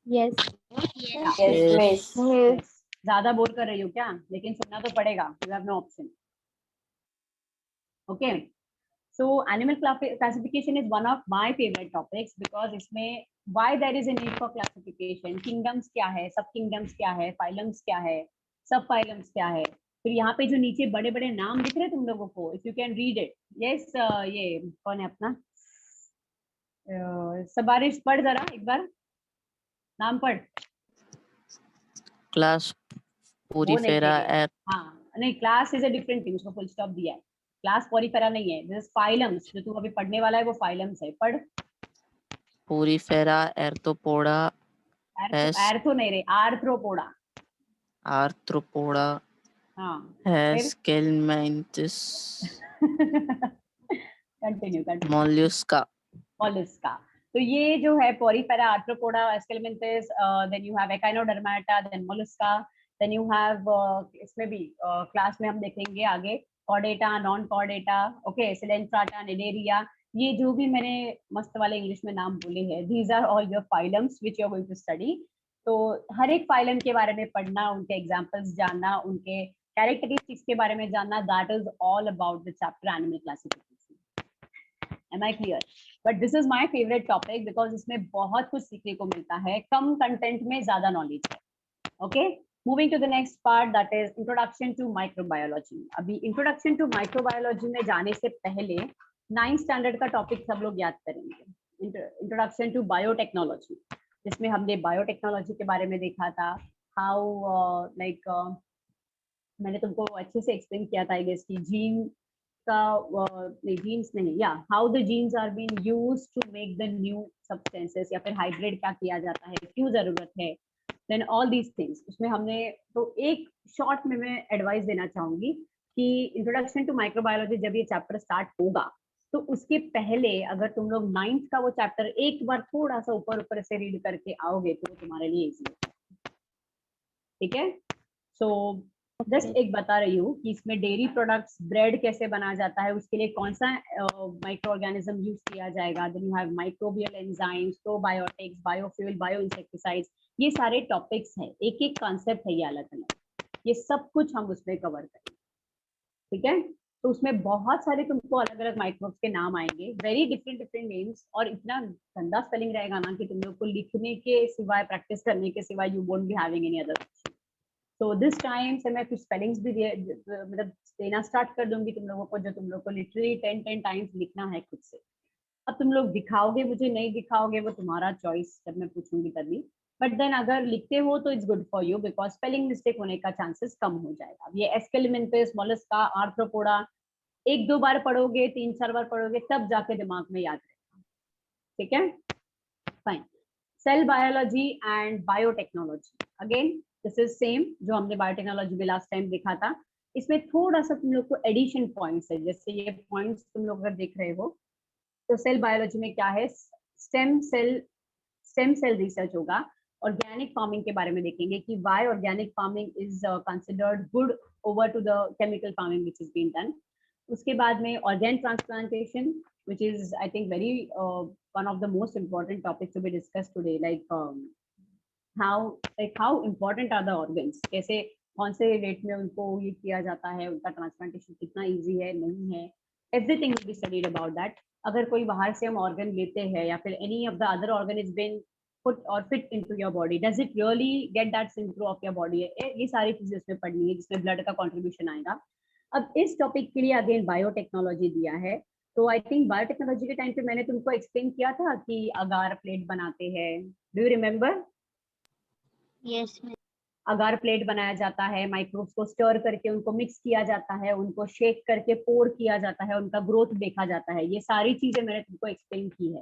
Yes Yes, miss. Yes ज्यादा बोर कर रही हो क्या? लेकिन सुनना तो पड़ेगा, you have no option, okay. So animal classification is one of my favorite topics because इसमें why there is a need for classification, kingdoms क्या है, सब kingdoms क्या है, phylums क्या है, सब phylums क्या है। फिर यहाँ पे जो नीचे बड़े बड़े नाम दिख रहे हैं तुम लोगों को, if you can read it, yes, ये कौन है अपना सबारिश, पढ़ जरा एक बार नाम पढ़। Class वो नहीं Purifera चाहिए, at हाँ नहीं, class is a different thing, उसको फुल स्टॉप दिया है। क्लास पॉरीफेरा नहीं है, दिस फाइलम्स जो तू अभी पढ़ने वाला है वो फाइलम्स है, पढ़। Purifera Arthropoda has एर्थो नहीं रे, आर्थ्रोपोडा, Arthropoda हाँ has फिर Calmantis continue continue. mollusca. Mollusca. तो ये जो है Porifera, Arthropoda, Aschelminthes, then you have Echinodermata, then Mollusca, then you have इसमें भी क्लास में हम देखेंगे आगे Chordata, non Chordata, okay, Coelenterata, Cnidaria. ये जो भी मैंने मस्त वाले इंग्लिश में नाम बोले हैं, these are all your phylums which you are going to study. तो हर एक फाइलम के बारे में पढ़ना, उनके एग्जांपल्स जानना, उनके कैरेक्टरिस्टिक्स के बारे में जानना, that is all about the chapter animal classification. Am I clear? But this is my favorite topic because इसमें बहुत कुछ सीखने को मिलता है, कम कंटेंट में ज्यादा नॉलेज है, okay. Moving to the next part, that is introduction to microbiology. अभी इंट्रोडक्शन टू माइक्रोबायोलॉजी में जाने से पहले 9th स्टैंडर्ड का टॉपिक सब लोग याद करेंगे, इंट्रोडक्शन टू बायोटेक्नोलॉजी, जिसमें हमने बायोटेक्नोलॉजी के बारे में देखा था। हाउ लाइक मैंने तुमको अच्छे से एक्सप्लेन किया था आई गेस कि जीन का जीन्स नहीं, या how the genes are been use to make the new substances, या फिर हाइब्रिड क्या किया जाता है, क्यों जरूरत है, देन ऑल दीज थिंग्स उसमें हमने। तो एक शॉर्ट में मैं एडवाइस देना चाहूंगी कि इंट्रोडक्शन टू माइक्रोबायोलॉजी जब ये चैप्टर स्टार्ट होगा तो उसके पहले अगर तुम लोग 9th का वो चैप्टर एक बार थोड़ा सा ऊपर ऊपर से रीड करके आओगे तो तुम्हारे लिए इजी होगा, ठीक है। सो जस्ट एक बता रही हूँ कि इसमें डेयरी प्रोडक्ट्स, ब्रेड कैसे बनाया जाता है, उसके लिए कौन सा माइक्रो ऑर्गेनिज्म यूज किया जाएगा, then you have microbial enzymes, probiotics, biofuel, bio insecticides, ये सारे टॉपिक्स हैं, एक एक कॉन्सेप्ट है ये अलग अलग, ये सब कुछ हम उसमें कवर करेंगे, ठीक है। तो उसमें बहुत सारे तुमको अलग अलग माइक्रोब्स के नाम आएंगे, वेरी डिफरेंट डिफरेंट नेम्स, और इतना गंदा स्पेलिंग रहेगा ना कि तुम लोग को लिखने के सिवाय, प्रैक्टिस करने के सिवाय you won't be having any other option. तो दिस टाइम से मैं कुछ स्पेलिंग्स भी मतलब देना स्टार्ट कर दूंगी तुम लोगों को, जो तुम लोग को लिटरली 10 टाइम्स लिखना है खुद से। अब तुम लोग दिखाओगे मुझे, नहीं दिखाओगे वो तुम्हारा चॉइस, जब मैं पूछूंगी तभी। बट देन अगर लिखते हो तो it's good for you because spelling mistake होने का चांसेस कम हो जाएगा। ये एस्केलमेंथिस, मोलस्का, आर्थ्रोपोडा एक दो बार पढ़ोगे, 3-4 बार पढ़ोगे, तब जाके दिमाग में याद रहेगा, ठीक है, fine. Cell biology and biotechnology, again this is same जो हमने बायोटेक्नोलॉजी में लास्ट टाइम देखा था। इसमें थोड़ा सा तुम लोग को एडिशन पॉइंट्स है, जैसे ये पॉइंट्स तुम लोग अगर देख रहे हो तो सेल बायोलॉजी में क्या है, स्टेम सेल रिसर्च होगा। ऑर्गेनिक फार्मिंग के बारे में देखेंगे कि why organic farming is considered good over to the chemical farming which is been done. उसके बाद में organ transplantation which is I think very one of the most important topics to be discussed today, like how important are the organs, कैसे कौन से rate में उनको ये किया जाता है, उनका ट्रांसप्लांटेशन कितना इजी है नहीं है, everything will be studied about that. अगर कोई बाहर से हम ऑर्गन लेते हैं या फिर any of the other organ is been put or fit into your body, does it really get that synchro of your body? ये सारी चीजें इसमें पढ़नी है जिसमें ब्लड का कंट्रीब्यूशन आएगा. अब इस टॉपिक के लिए अगेन बायोटेक्नोलॉजी दिया है. तो आई थिंक बायोटेक्नोलॉजी के टाइम पे मैंने तुमको एक्सप्लेन किया था कि अगार प्लेट बनाते हैं. Do you remember? Yes agar plate बनाया जाता है, माइक्रोब्स को स्टर करके उनको मिक्स किया जाता है, उनको शेक करके पोर किया जाता है, उनका ग्रोथ देखा जाता है. ये सारी चीजें मैंने तुमको एक्सप्लेन की है.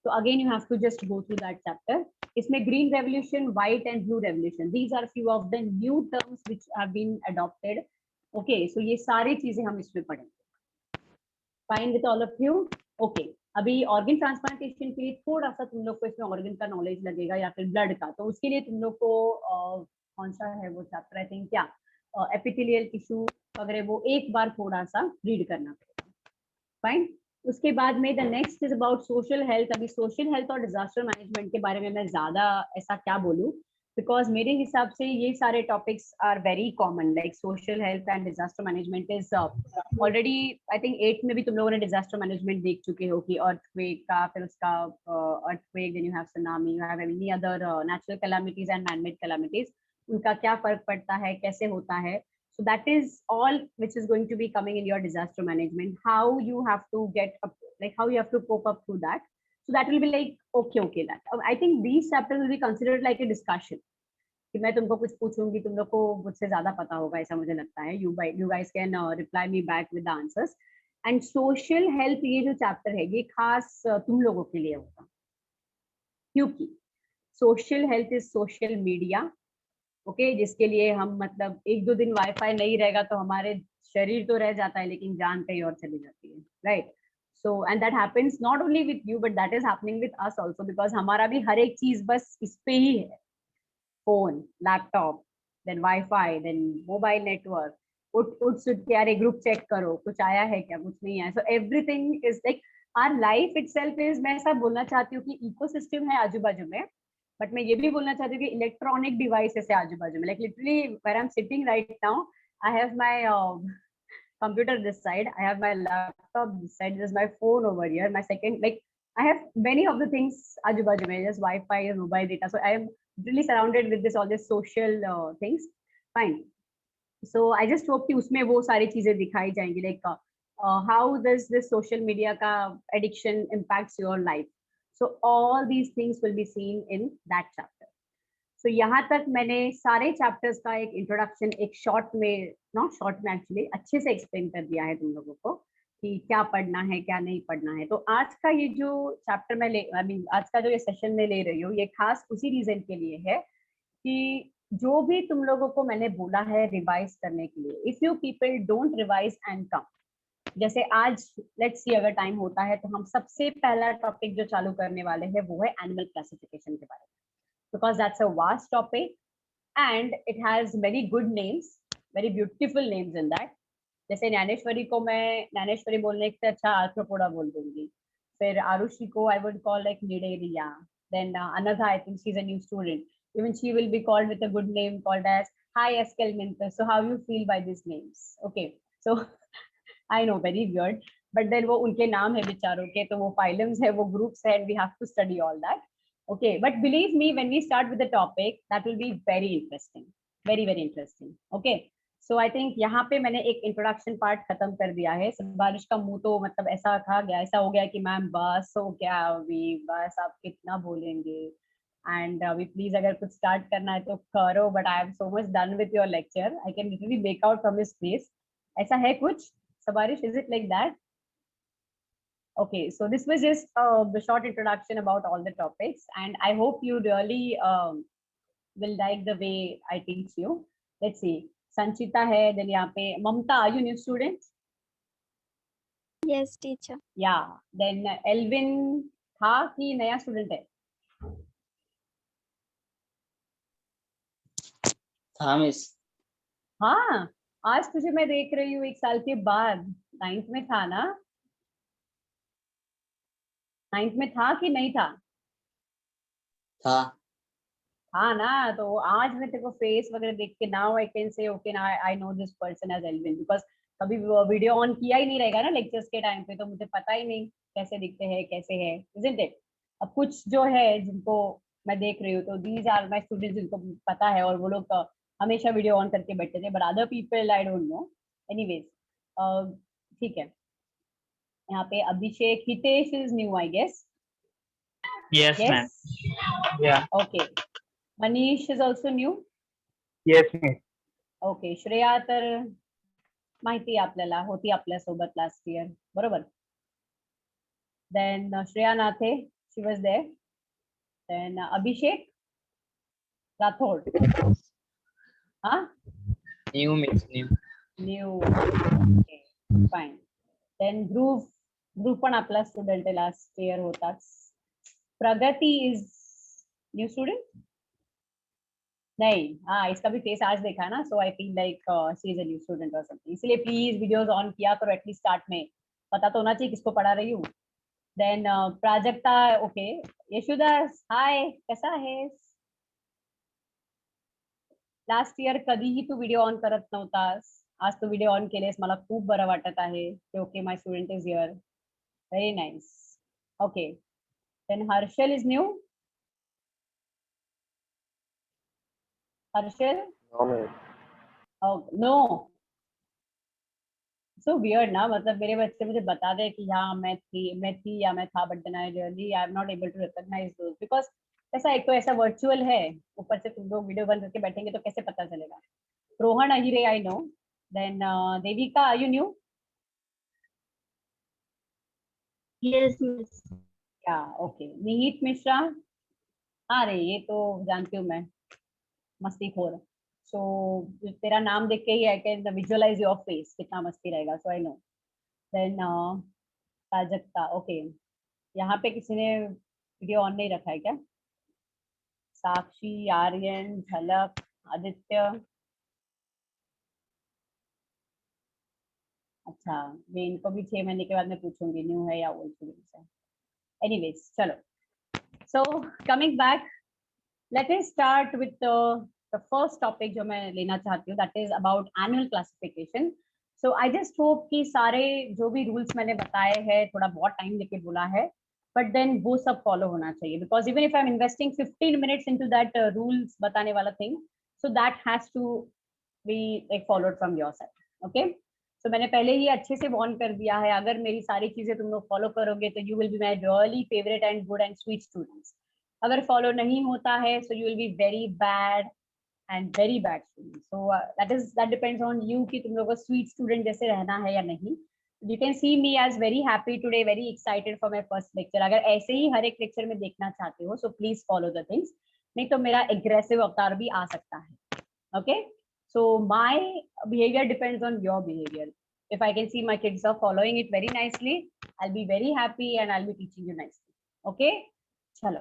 तो again you have to just go through that chapter. इसमें green revolution, white and blue revolution, these are few of the new terms which have been adopted. Okay, so ये सारी चीजें हम इसमें पढ़ेंगे. Fine with all of you? Okay, अभी organ transplantation के लिए थोड़ा सा तुम लोग को इसमें ऑर्गन का नॉलेज लगेगा या फिर ब्लड का. तो उसके लिए तुम लोग को कौन सा है वो चैप्टर, आई थिंक क्या एपिथेलियल टिश्यू वगैरह, वो एक बार थोड़ा सा रीड करना पड़ेगा. फाइन. उसके बाद में the next is about social health. अभी सोशल हेल्थ और डिजास्टर मैनेजमेंट के बारे में मैं ज्यादा ऐसा क्या बोलूं, बिकॉज मेरे हिसाब से ये सारे topics are very common. Like social health and disaster management is already, I think 8th में भी तुम लोगों ने डिजास्टर मैनेजमेंट देख चुके हो कि अर्थक्वेक का, फिर उसका earthquake, then you have tsunami, you have any other natural calamities and manmade calamities, उनका क्या फर्क पड़ता है, कैसे होता है. So that is all which is going to be coming in your disaster management. How you have to get up, like how you have to cope up through that. So that will be like okay that. I think these chapters will be considered like a discussion. कि मैं तुमको कुछ पूछूंगी, तुम लोग को मुझसे ज्यादा पता होगा ऐसा मुझे लगता है. You guys can reply me back with the answers. And social health ये जो चैप्टर है ये खास तुम लोगों के लिए होगा, क्योंकि social health is social media. Okay, जिसके लिए हम मतलब 1-2 दिन वाईफाई नहीं रहेगा तो हमारे शरीर तो रह जाता है लेकिन जान कहीं और चली जाती है, right? So and that happens not only with you but that is happening with us also, because हमारा भी हर एक चीज बस इस पे ही है. Phone, laptop, then wifi, then mobile network. उठ सुट के यार ग्रुप चेक करो, कुछ आया है क्या, कुछ नहीं आया. So everything is like our life itself is, मैं ऐसा बोलना चाहती हूँ कि इकोसिस्टम है आजू बाजू में, बट मैं ये भी बोलना चाहती हूँ कि इलेक्ट्रॉनिक डिवाइसेस है आजू बाजू में. Like literally where I am sitting right now, I have my computer this side, I have my laptop this side, this is my phone over here, my second, like I have many of the things aaju baju mein, just Wi-Fi, mobile data. So I am really surrounded with this all this social things. Fine. So I just hope कि उसमें वो सारी चीजें दिखाई जाएंगी, like how does this social media का addiction impacts your life. So all these things will be seen in that chapter. So यहाँ तक मैंने सारे चैप्टर्स का एक इंट्रोडक्शन एक शॉर्ट में, नॉट शॉर्ट में एक्चुअली, अच्छे से एक्सप्लेन कर दिया है तुम लोगों को कि क्या पढ़ना है क्या नहीं पढ़ना है. तो आज का ये जो चैप्टर मैं आज का जो ये सेशन में ले रही हूँ ये खास उसी रीजन के लिए है कि जो भी तुम लोगों को मैंने बोला है रिवाइज करने के लिए, if you people don't revise and come, जैसे आज लेट्स सी अगर टाइम होता है तो हम सबसे पहला टॉपिक जो चालू करने वाले हैं वो है एनिमल क्लासिफिकेशन के बारे में, because that's a vast topic and it has many good names, very beautiful names in that. जैसे ज्ञानेश्वरी को मैं ज्ञानेश्वरी बोलने से अच्छा आर्थ्रोपोडा बोल दूंगी. फिर आरुषि को I would call like Nidaria. Then Anagha, I think she's a new student. Even she will be called with a good name called as Hi Eskelminter. So how you feel by these names? Okay, so I know very weird, but then वो उनके नाम है बेचारों के, तो वो phylums है, वो groups है, and we have to study all that. Okay, but believe me, when we start with the topic, that will be very interesting, very very interesting. Okay, so I think यहाँ पे मैंने एक introduction part खत्म कर दिया है. बारिश का मुंह तो मतलब ऐसा खा गया, ऐसा हो गया कि मैम बस हो गया अभी, बस आप कितना बोलेंगे. And अभी प्लीज अगर कुछ स्टार्ट करना है तो करो, but I am so much done with your lecture. I can literally make out from his face. ऐसा है कुछ Sabarish, is it like that? Okay, so this was just the short introduction about all the topics, and I hope you really will like the way I teach you. Let's see, Sanchita hai, then यहाँ पे Mamta, are you new student? Yes, teacher. Yeah, then Elvin था कि नया student है? था miss. हाँ, आज तुझे मैं देख रही हूँ 1 साल के बाद. 9th में था ना? 9th में था कि नहीं था? था. हाँ ना, तो आज मैं तेरे को फेस वगैरह देख के now I can say okay ना I know this person as Alvin, because कभी वीडियो ऑन किया ही नहीं रहेगा ना लेक्चर्स के टाइम पे, तो मुझे पता ही नहीं कैसे दिखते हैं कैसे है, इजंट इट। अब कुछ जो है जिनको मैं देख रही हूँ, तो दीज आर माय स्टूडेंट्स जिनको पता है, और वो लोग हमेशा वीडियो ऑन करके बैठते थे, but other people I don't know. Anyways, ठीक है। यहाँ पे Abhishek, Hitesh is new I guess. Yes, ma'am. Yes, Yeah. Okay. Manish is also new. Yes, miss. Okay, Shreya तर माहिती आहे आपल्याला, होती आपल्यासोबत लास्ट इयर, बरोबर. Then Shreya Nathe, she was there. Then Abhishek Rathod, हा, New, miss. New. New, okay fine. Then Dhruv, Dhruv पण आपला स्टुडंट आहे, लास्ट इयर होताच. प्रगति इज न्यू स्टूडेंट नहीं, हाँ इसका भी फेस आज देखा है ना, so I feel like she is a new student और समथिंग, इसलिए प्लीज वीडियोस ऑन किया करो एटलीस्ट स्टार्ट में, पता तो होना चाहिए किसको पढ़ा रही हूँ. Then Prajakta, okay. Yashodas, hi, कसा आहेस? लास्ट इयर कधीही तू व्हिडिओ ऑन करत नव्हतास, आज तू व्हिडिओ ऑन केलेस, मला खूप बरं वाटत आहे की okay my student is here. Very nice. Okay, then Harshal is new. Harshal, no, so weird ना, मतलब मेरे बच्चे मुझे बता दे कि हाँ मैं थी या मैं था, but then I really I am not able to recognise those, because ऐसा, एक तो ऐसा वर्चुअल है, ऊपर से तुम लोग वीडियो बंद करके बैठेंगे तो कैसे पता चलेगा. Rohan Ahire, I know. Then Devika, are you new? Yes, miss. Yeah, okay. Nihit Mishra, अरे ये तो जानती हूँ मैं, मस्तीखोर. सो तेरा नाम देख के ही I can visualise your face, कितना मस्ती रहेगा, so I know. Then Prajakta, okay. यहाँ पे किसी ने वीडियो ऑन नहीं रखा है क्या? साक्षी, आर्यन, झलक, आदित्य, अच्छा, ये इनको भी 6 महीने के बाद मैं पूछूंगी न्यू है या ओल्ड स्टूडेंट्स है. एनीवेज, चलो. So coming back, late us start with the first topic जो मैं लेना चाहती हूँ, that is about annual classification. So I just hope कि सारे जो भी रूल्स मैंने बताए हैं, थोड़ा बहुत टाइम लेके बोला है, बट देन वो सब फॉलो होना चाहिए, because even if I am investing 15 minutes into that rules बताने वाला thing, so that has to be like followed from your side. Okay, so मैंने पहले ही अच्छे से वार्न कर दिया है, अगर मेरी सारी चीजें तुम लोग फॉलो करोगे तो you will be my really favourite and good and sweet students. अगर फॉलो नहीं होता है, so you will be very bad and very bad student. So that depends on you कि तुम लोग को स्वीट स्टूडेंट जैसे रहना है या नहीं. You can see me as very happy today, very excited for my first lecture. अगर ऐसे ही हर एक लेक्चर में देखना चाहते हो, so please follow the things, नहीं तो मेरा एग्रेसिव अवतार भी आ सकता है. Okay, so my behavior depends on your behavior. If I can see my kids are following it very nicely, I'll be very happy and I'll be teaching you nicely. Okay, chalo.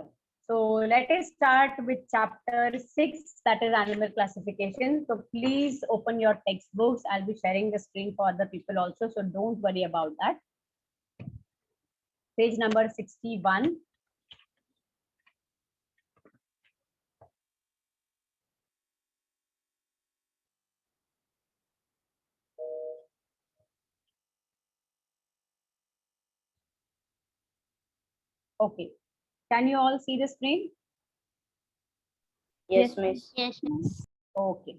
So let us start with chapter 6, that is animal classification. So please open your textbooks. I'll be sharing the screen for other people also, so don't worry about that. Page number 61. Okay, can you all see the screen? Yes, miss. Yes, miss. Okay.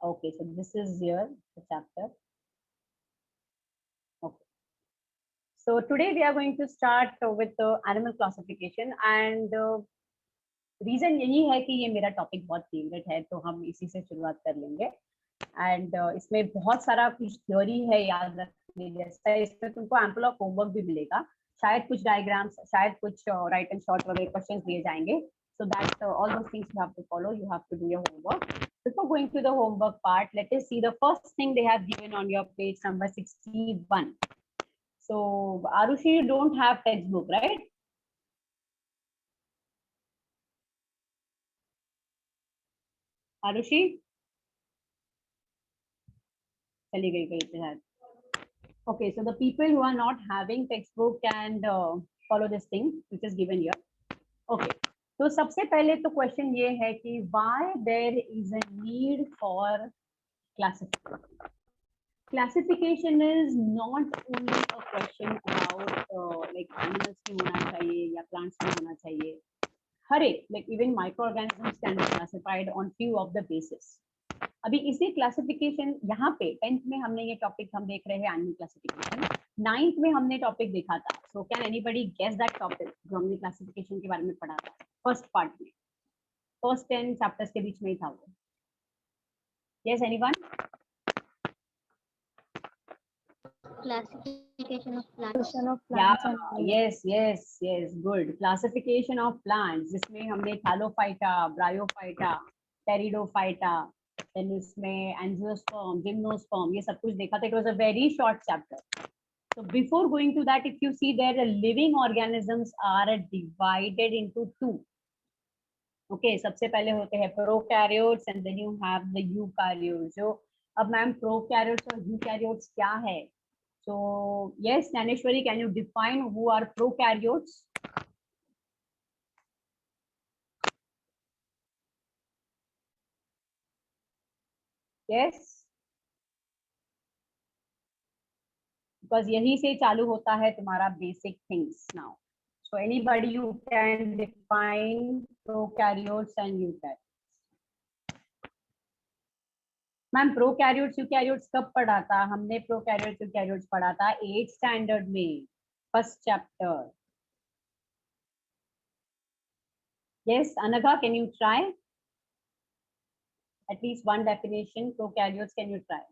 Okay, so this is here the chapter. Okay. So today we are going to start with animal classification, and reason यही है कि ये मेरा topic बहुत favourite है, तो हम इसी से शुरुआत कर लेंगे. एंड इसमें बहुत सारा कुछ थ्योरी है याद रखने जैसा, इसमें तुमको एम्पल ऑफ होमवर्क भी मिलेगा, शायद कुछ डायग्राम्स, शायद कुछ राइट एंड शॉर्ट वगैरह क्वेश्चंस दिए जाएंगे. So that all those things you have to follow, you have to do your homework. Before going to the homework part, let us see the first thing they have given on your page number 61. So Arushi, you don't have textbook, right? Arushi? चली गई कहीं पे शायद. Okay, so the people who are not having textbook and follow this thing which is given here. Okay, तो सबसे पहले तो question ये है कि why there is a need for classification. Classification is not only a question about like animals में होना चाहिए या plants में होना चाहिए. हर एक like even microorganisms can be classified on few of the basis. अभी इसी क्लासिफिकेशन यहाँ पे 10th में हमने ये टॉपिक हम देख रहे हैं एनिमल क्लासिफिकेशन. 9th में हमने टॉपिक देखा था. So can anybody guess that topic जो हमने क्लासिफिकेशन के बारे में पढ़ा था फर्स्ट पार्ट में, फर्स्ट 10 चैप्टर्स के बीच में ही था वो. Yes anyone? Classification of plants. Yes, good. Classification of plants जिसमें हमने थैलोफाइटा, ब्रायोफाइटा, टेरिडोफाइटा, then इसमें एंजियोस्पर्म, जिम्नोस्पर्म, ये सब कुछ देखा था. It was a very short chapter. So before going to that, if you see there, the living organisms are divided into two. Okay, सबसे पहले होते हैं prokaryotes and then you have the eukaryotes. जो अब मैम prokaryotes और eukaryotes क्या है? So yes, Naneshwari, can you define who are prokaryotes? Yes. Because यही से चालू होता है तुम्हारा basic things now. So anybody who can define prokaryotes and eukaryotes. Ma'am prokaryotes eukaryotes कब पढ़ा था हमने? प्रोकैरियोट्स यूकैरियोट्स पढ़ा था 8th स्टैंडर्ड में, first chapter. Yes Anagha, can you try at least one definition? Prokaryotes, can you try?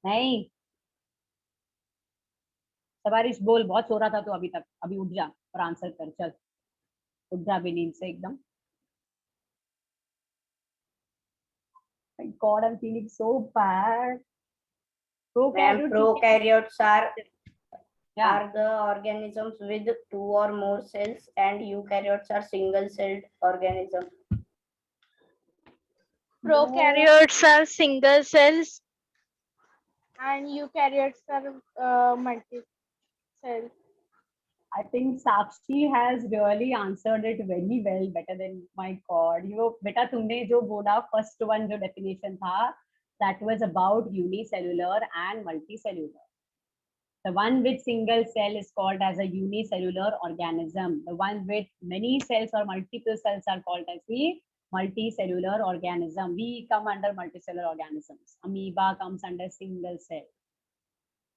नहीं सवारिश बोल, बहुत सो रहा था तो अभी तक. अभी उठ जा और आंसर कर. चल उठ जा भी नींद से एकदम. My God, I'm feeling so bad. Prokaryotes are Yeah. the organisms with 2 or more cells, and eukaryotes are single-celled organisms. Prokaryotes are single cells and eukaryotes are multi-cell. I think Sakshi has really answered it very well, better than my God. You know, बेटा तुमने जो बोला first one जो definition था, that was about unicellular and multicellular. The one with single cell is called as a unicellular organism. The one with many cells or multiple cells are called as the multicellular organism. We come under multicellular organisms. Amoeba comes under single cell.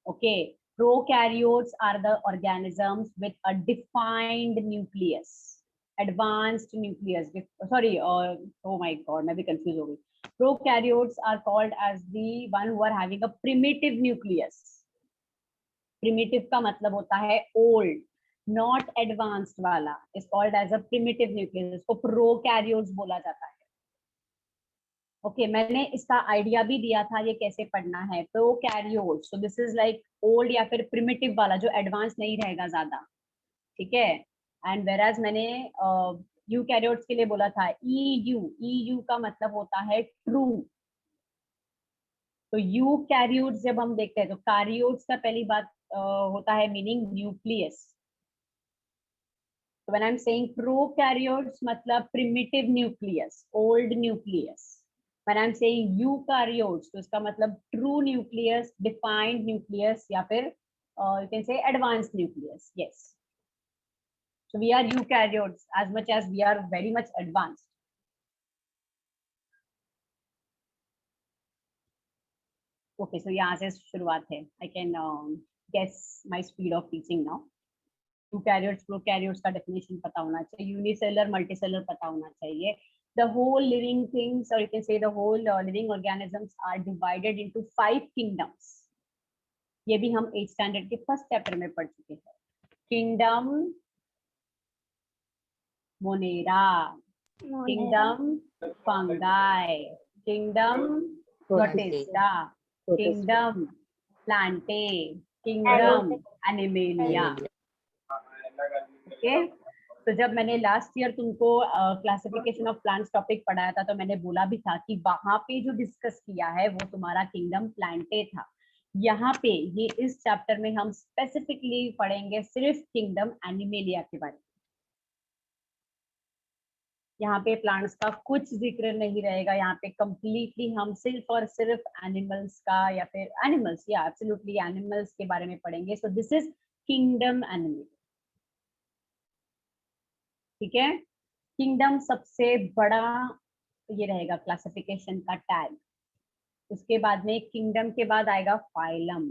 Okay. Prokaryotes are the organisms with a defined nucleus, advanced nucleus. Sorry, oh my God, मैं भी confused हो गई. Prokaryotes are called as the one who are having a primitive nucleus. Primitive का मतलब होता है old, not advanced वाला. is called as a primitive nucleus. इसको prokaryotes बोला जाता है. ओके मैंने इसका आइडिया भी दिया था ये कैसे पढ़ना है. Prokaryotes, so this is like old या फिर प्रिमिटिव वाला जो एडवांस नहीं रहेगा ज्यादा. ठीक है. एंड वेराज मैंने यूकैरियोट्स के लिए बोला था EU का मतलब होता है ट्रू. तो यूकैरियोट्स जब हम देखते हैं तो कैरियोट्स का पहली बात होता है meaning nucleus. So when I'm saying prokaryotes मतलब primitive nucleus, old nucleus. When I'm saying eukaryotes, तो इसका मतलब true nucleus, defined nucleus या फिर you can say advanced nucleus. Yes. So we are eukaryotes as much as we are very much advanced. Okay, so यहाँ से शुरुआत है. I can guess my speed of teaching now. Eukaryotes, prokaryotes का definition पता होना चाहिए. Unicellular, multicellular पता होना चाहिए. The whole living things, or you can say the whole living organisms are divided into 5 kingdoms. ये भी हम 8th standard के first chapter में पढ़ चुके हैं. Kingdom Monera, Kingdom Fungi, Kingdom Protista, Kingdom Plantae, Kingdom Animalia. Okay, तो जब मैंने लास्ट ईयर तुमको क्लासिफिकेशन ऑफ प्लांट्स टॉपिक पढ़ाया था, तो मैंने बोला भी था कि वहां पे जो डिस्कस किया है वो तुम्हारा किंगडम प्लांटे था। यहाँ पे ये इस चैप्टर में हम स्पेसिफिकली पढ़ेंगे सिर्फ किंगडम एनिमेलिया के बारे में। यहाँ पे प्लांट्स का कुछ जिक्र नहीं रहेगा, यहाँ पे कंप्लीटली हम सिर्फ और सिर्फ एनिमल्स का या फिर एनिमल्स या एब्सोल्युटली एनिमल्स के बारे में पढ़ेंगे। सो दिस इज किंगडम एनिमल। ठीक है, किंगडम सबसे बड़ा ये रहेगा क्लासिफिकेशन का टैग। उसके बाद में किंगडम के बाद आएगा फाइलम,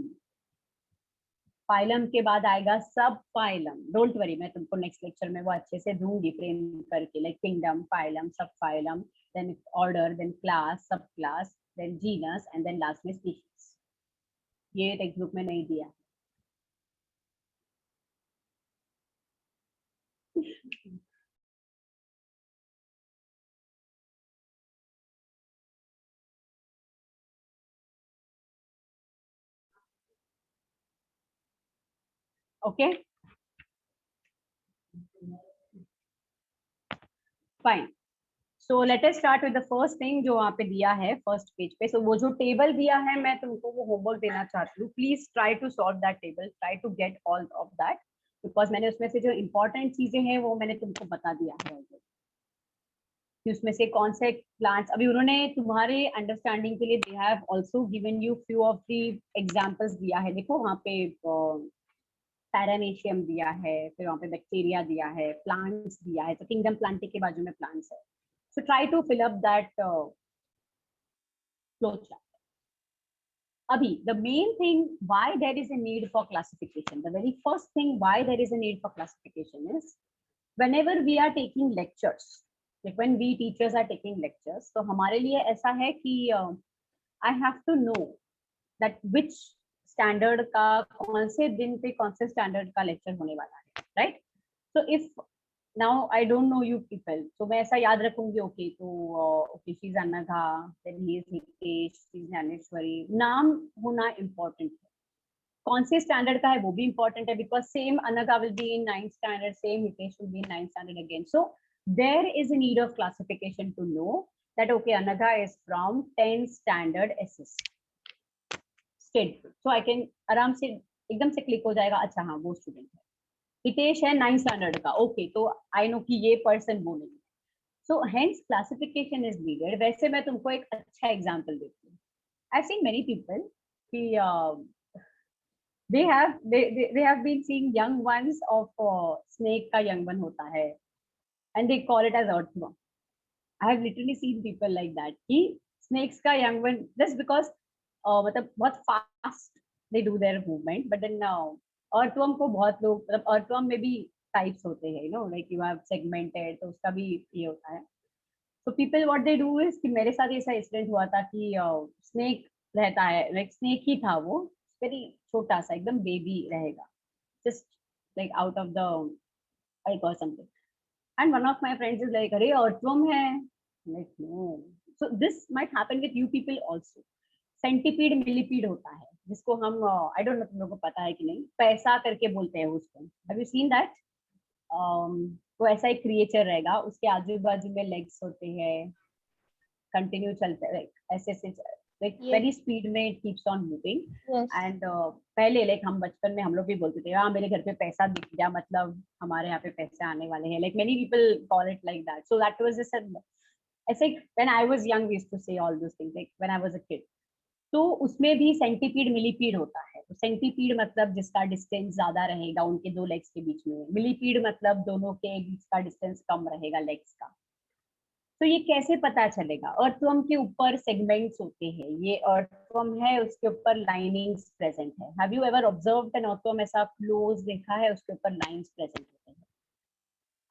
फाइलम के बाद आएगा सब फाइलम। डोंट वरी, मैं तुमको नेक्स्ट लेक्चर में वो अच्छे से दूंगी फ्रेम करके, like kingdom, phylum, subphylum, then order, then class, subclass, then genus and then last में स्पीशीज। ये टेक्स्ट बुक में नहीं दिया। Okay fine. So let us start with the first thing जो वहाँ पे दिया है फर्स्ट पेज पे। सो वो जो टेबल दिया है, मैं तुमको वो होमवर्क देना चाहती हूँ। Please try to solve that table, try to get all of that, because मैंने उसमें से जो इंपॉर्टेंट चीजें हैं वो मैंने तुमको बता दिया है कि उसमें से कौन से प्लांट्स। अभी उन्होंने तुम्हारे अंडरस्टैंडिंग के लिए they have also given you few of the examples दिया है। देखो वहाँ पे पैरामेशियम दिया है, फिर वहाँ पे बैक्टीरिया दिया है, प्लांट्स दिया है, तो किंगडम प्लांटे के बाजू में प्लांट्स है। So try to fill up that flow chart. Abhi, the main thing why there is a need for classification, the very first thing why there is a need for classification is whenever we are taking lectures, like when we teachers are taking lectures, तो हमारे लिए ऐसा है कि I have to know that which standard का कौन से दिन पे कौन से standard का lecture होने वाला है, right? So if now I don't know you people, so मैं ऐसा याद रखूंगी, okay, तो okay, she's Anagha, then he is Hitesh, she's Naneshwari। नाम होना important है, कौन से स्टैंडर्ड का है वो भी important है, because same Anagha will be in 9th standard, same Hitesh will be in 9th standard again। So there is a need of classification to know that okay, Anagha is from 10th standard SS state, so I can आराम से एकदम से click हो जाएगा, अच्छा हाँ वो student है। हितेश है 9th स्टैंडर्ड का, ओके, तो आई नो कि ये पर्सन वो नहीं। So hence classification is needed. वैसे मैं तुमको एक अच्छा एग्जांपल देती हूँ। आई सीन मेनी पीपल कि they have been seeing young ones of snake का young one होता है and they call it as earthworm। I have literally seen people like that कि snakes का young one just because मतलब बहुत fast they do their movement, but then earthworm को बहुत लोग, मतलब अर्थवर्म में भी टाइप्स होते हैं, you know, like you have segmented, तो उसका भी ये होता है। तो people what they do is कि मेरे साथ ऐसा इंसिडेंट हुआ था कि स्नेक रहता है, लाइक स्नेक ही था वो, वेरी छोटा सा एकदम बेबी रहेगा, just like out of the like और something, and one of my friends is like अरे अर्थवर्म है, like no. So this might happen with you people also. Centipede millipede होता है जिसको हम आई डोंट नो तुम लोगों को पता है कि नहीं, पैसा करके बोलते हैं उसको। Have you seen that? वो ऐसा एक क्रिएचर रहेगा, उसके आजू बाजू में लेग्स होते हैं, कंटिन्यू चलते हैं, ऐसे ऐसे लाइक वेरी स्पीड में it keeps on moving. And पहले लाइक हम बचपन में हम लोग भी बोलते थे हाँ मेरे घर पे पैसा दिख गया, मतलब हमारे यहाँ पे पैसे आने वाले हैं, like many people call it like that. So that was ऐसे when I was young we used to say all those things, like when I was a kid. तो उसमें भी सेंटीपीड मिलीपीड होता है। तो सेंटीपीड मतलब जिसका डिस्टेंस ज्यादा रहेगा उनके दो लेग्स के बीच में, मिलीपीड मतलब दोनों के बीच का डिस्टेंस कम रहेगा लेग्स का। तो ये कैसे पता चलेगा? अर्थवर्म के ऊपर सेगमेंट्स होते हैं, ये अर्थवर्म है उसके ऊपर लाइनिंग्स प्रेजेंट है। Have you ever observed an earthworm? ऐसा क्लोज देखा है, उसके ऊपर लाइंस प्रेजेंट होते हैं।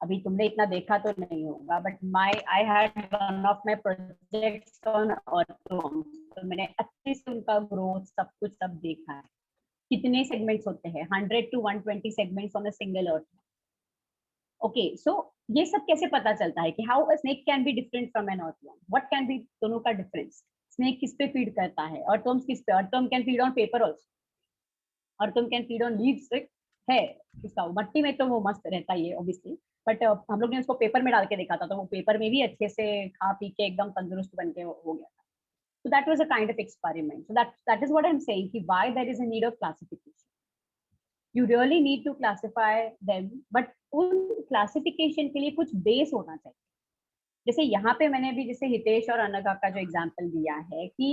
अभी तुमने इतना देखा तो नहीं होगा, but I had one of my projects on earthworm, तो मैंने अच्छे से उनका ग्रोथ सब कुछ सब देखा है। कितने सेगमेंट्स होते हैं? 100 to 120 segments on a single earthworm. Okay, so ये सब कैसे पता चलता है कि how a snake can be different from an earthworm? What can be दोनों का डिफरेंस? स्नेक किस पे फीड करता है, अर्थवर्म किस पे? Earthworm can feed on paper also, earthworm can feed on leaves, right? है उसका, मट्टी में तो वो मस्त रहता ही है ऑब्वियसली, बट हम लोग ने उसको पेपर में डाल के देखा था, तो वो पेपर में भी अच्छे से खा पी के एकदम तंदुरुस्त बन के हो गया था. So that was a kind of experiment. So that is what I'm saying, कि why there is a need of classification. You really need to classify them, but उन classification के लिए कुछ base होना चाहिए. जैसे यहाँ पे मैंने भी जैसे हितेश और अनघा का जो एग्जाम्पल दिया है कि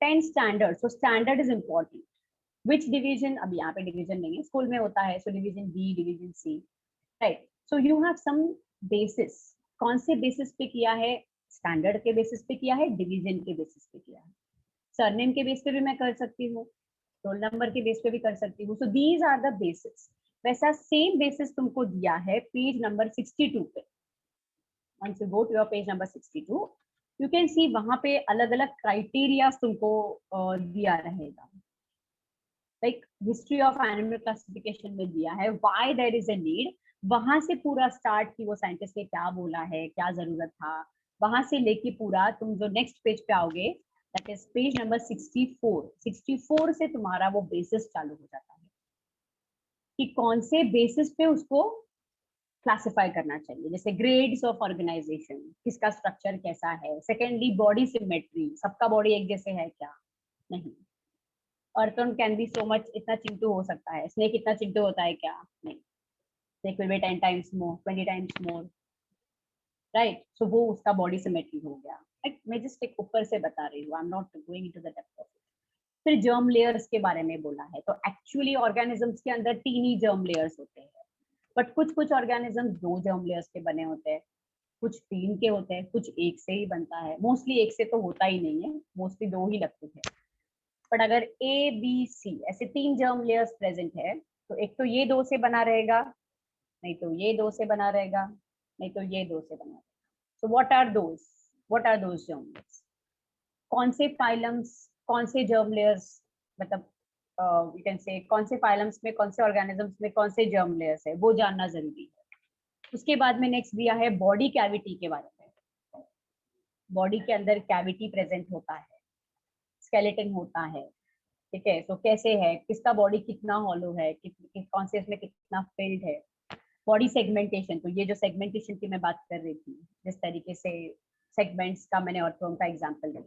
10 standard, so standard is important. Which division, अब यहाँ पे डिवीजन नहीं है, स्कूल में होता है, so division B, division C, right. So you have some basis. कौन से बेसिस पे किया है? स्टैंडर्ड के बेसिस पे किया है, डिवीजन के बेसिस पे किया है. सरनेम के बेस पे भी मैं कर सकती हूँ, रोल नंबर के बेस पे भी कर सकती हूँ. So these are the basis. वैसा सेम बेसिस तुमको दिया है पेज नंबर 62 पे. Once you go to your page number 62, you can see वहाँ पे अलग अलग क्राइटेरिया तुमको दिया रहेगा. Like history of animal classification में दिया है, why there is a need. वहां से पूरा स्टार्ट की वो साइंटिस्ट ने क्या बोला है, क्या जरूरत था, वहां से लेके पूरा तुम जो नेक्स्ट पेज पे आओगे, दैट इज पेज नंबर 64. 64 से तुम्हारा वो बेसिस चालू हो जाता है कि कौन से बेसिस पे उसको क्लासिफाई करना चाहिए. जैसे ग्रेड्स ऑफ ऑर्गेनाइजेशन, किसका स्ट्रक्चर कैसा है. सेकेंडली बॉडी सिमेट्री, सबका बॉडी एक जैसे है क्या? नहीं. अर्टन कैन बी सो मच, इतना चिंटू हो सकता है. स्नेक इतना चिंटू होता है क्या? नहीं. Snake will be 10 times more, 20 times more, right. So वो उसका बॉडी सिमेट्री हो गया. मैं जस्ट एक ऊपर से बता रही हूँ, आई am not going into the depth of it. फिर जर्म लेयर्स के बारे में बोला है, तो एक्चुअली ऑर्गेनिजम्स के अंदर 3 ही जर्म लेयर्स होते हैं, बट कुछ ऑर्गेनिज्म 2 जर्म लेयर्स के बने होते हैं, कुछ 3 के होते हैं, कुछ 1 से ही बनता है. मोस्टली 1 से तो होता ही नहीं है, मोस्टली 2 ही लगते हैं. बट अगर ए बी सी ऐसे 3 जर्म लेयर्स प्रेजेंट है, तो एक तो ये 2 से बना रहेगा, नहीं तो ये 2 से बना रहेगा, नहीं तो ये 2 से बना रहेगा. So what are those germ layers? कौन से फाइलम्स, कौन से जर्म लेयर्स, मतलब वी कैन से कौन से फाइलम्स में, कौन से ऑर्गेनिजम्स में कौन से जर्म लेयर्स है, वो जानना जरूरी है. उसके बाद में नेक्स्ट दिया है बॉडी कैविटी के बारे में. बॉडी के अंदर कैविटी प्रेजेंट होता है, स्केलेटन होता है, ठीक है. तो कैसे है, किसका बॉडी कितना हॉलो है, कौन से इसमें कितना फिल्ड है. बॉडी सेगमेंटेशन, तो ये जो सेगमेंटेशन की मैं बात कर रही थी, जिस तरीके से सेगमेंट्स का मैंने ऑर्थोम का एग्जांपल दिया,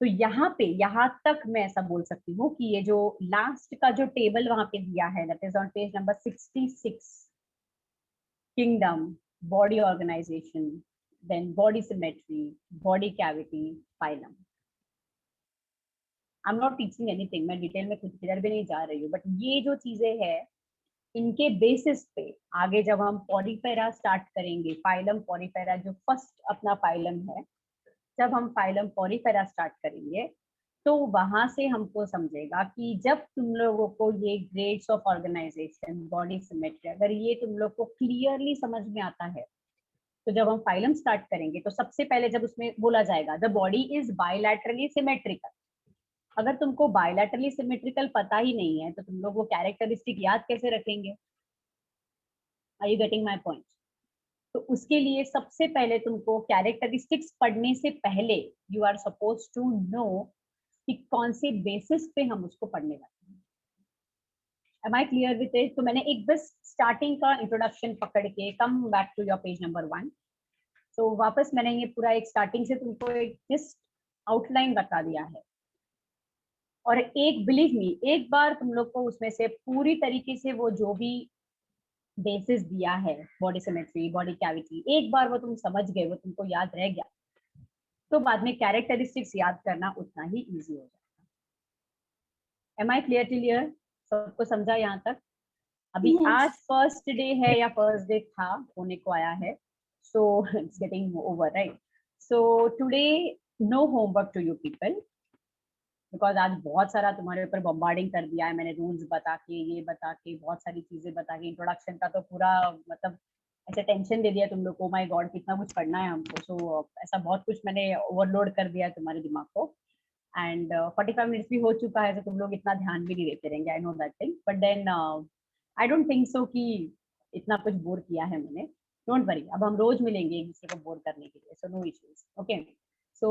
तो यहाँ तक मैं ऐसा बोल सकती हूँ कि ये जो लास्ट का जो टेबल वहां पे दिया है, that is on page number 66, kingdom, body organisation, then body symmetry, body cavity, phylum. I am not teaching anything, मैं डिटेल में कुछ किधर भी नहीं जा रही हूँ, बट ये जो चीजें हैं, इनके बेसिस पे आगे जब हम पॉलीफेरा स्टार्ट करेंगे, फाइलम पॉलीफेरा जो फर्स्ट अपना फाइलम है, जब हम फाइलम पॉलीफेरा स्टार्ट करेंगे, तो वहां से हमको समझेगा कि जब तुम लोगों को ये grades of organisation, body symmetry, अगर ये तुम लोग को क्लियरली समझ में आता है, तो जब हम फाइलम स्टार्ट करेंगे, तो सबसे पहले जब उसमें बोला जाएगा the body is bilaterally symmetrical, अगर तुमको बायलैटरली सिमेट्रिकल पता ही नहीं है, तो तुम लोग वो कैरेक्टरिस्टिक याद कैसे रखेंगे? Are you getting my point? तो उसके लिए सबसे पहले तुमको कैरेक्टरिस्टिक्स पढ़ने से पहले you are suppose to know कि कौन से बेसिस पे हम उसको पढ़ने वाले हैं. Am I clear with it? तो मैंने एक बस स्टार्टिंग का इंट्रोडक्शन पकड़ के come back to your page number 1. तो वापस मैंने ये पूरा एक स्टार्टिंग से तुमको एक जस्ट आउटलाइन बता दिया है, और एक बिलीव मी, एक बार तुम लोग को उसमें से पूरी तरीके से वो जो भी बेसिस दिया है, बॉडी सिमेट्री, बॉडी कैविटी, एक बार वो तुम समझ गए, वो तुमको याद रह गया, तो बाद में कैरेक्टरिस्टिक्स याद करना उतना ही इजी हो जाएगा. Am I clear till here? सबको समझा यहाँ तक? अभी आज फर्स्ट डे है या फर्स्ट डे था, होने को आया है, so it's getting over, right. So today no homework to you people, because आज बहुत सारा तुम्हारे ऊपर बम्बार्डिंग कर दिया है मैंने, रूल्स बता के, ये बता के, बहुत सारी चीजें बता के, इंट्रोडक्शन का तो पूरा मतलब ऐसे टेंशन दे दिया तुम लोग को, माय गॉड कितना कुछ पढ़ना है हमको. सो ऐसा बहुत कुछ मैंने ओवरलोड कर दिया है तुम्हारे दिमाग को, एंड 45 मिनट्स भी हो चुका है, तो तुम लोग इतना ध्यान भी नहीं देते रहेंगे, I know that thing, but then I don't think so कि इतना कुछ बोर किया है मैंने. डोंट वरी, अब हम रोज मिलेंगे एक दूसरे को बोर करने के लिए, so no issues. Okay, so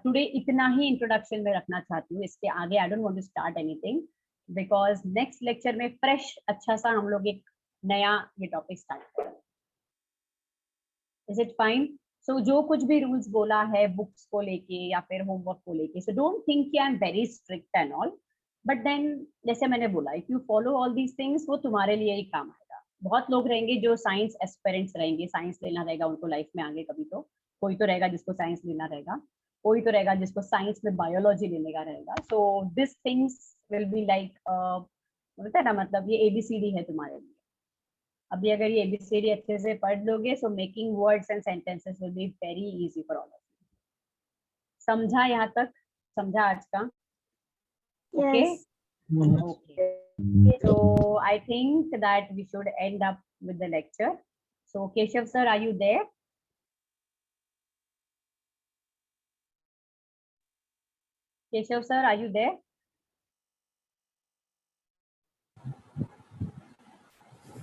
today इतना ही इंट्रोडक्शन में रखना चाहती हूँ, इसके आगे I don't want to start anything. Because next lecture में फ्रेश अच्छा सा हम लोग एक नया ये टॉपिक स्टार्ट करेंगे। Is it fine? सो जो कुछ भी रूल्स बोला है बुक्स को लेके या फिर होमवर्क को लेके, सो डोंट थिंक कि I am very strict and all, but then जैसे मैंने बोला, if you follow all these things वो तुम्हारे लिए ही काम आएगा। बहुत लोग रहेंगे जो साइंस एस्पिरेंट्स रहेंगे, साइंस लेना रहेगा उनको लाइफ में आगे कभी, तो कोई तो रहेगा जिसको साइंस लेना रहेगा, कोई तो रहेगा जिसको साइंस में बायोलॉजी लेने का रहेगा। So this things will be like, बोलते हैं ना, मतलब ये ABCD है तुम्हारे लिए। अभी अगर ये ABCD अच्छे से पढ़ लोगे, so making words and sentences will be very easy for all of you. समझा यहाँ तक? समझा आज का? Okay okay, so I think that we should end up with the lecture. So Keshav sir, are you there? Keshav sir, are you there?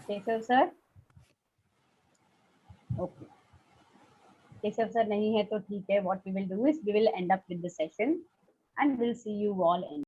Keshav sir? Okay. Keshav sir नहीं है तो ठीक है. What we will do is we will end up with the session and we'll see you all in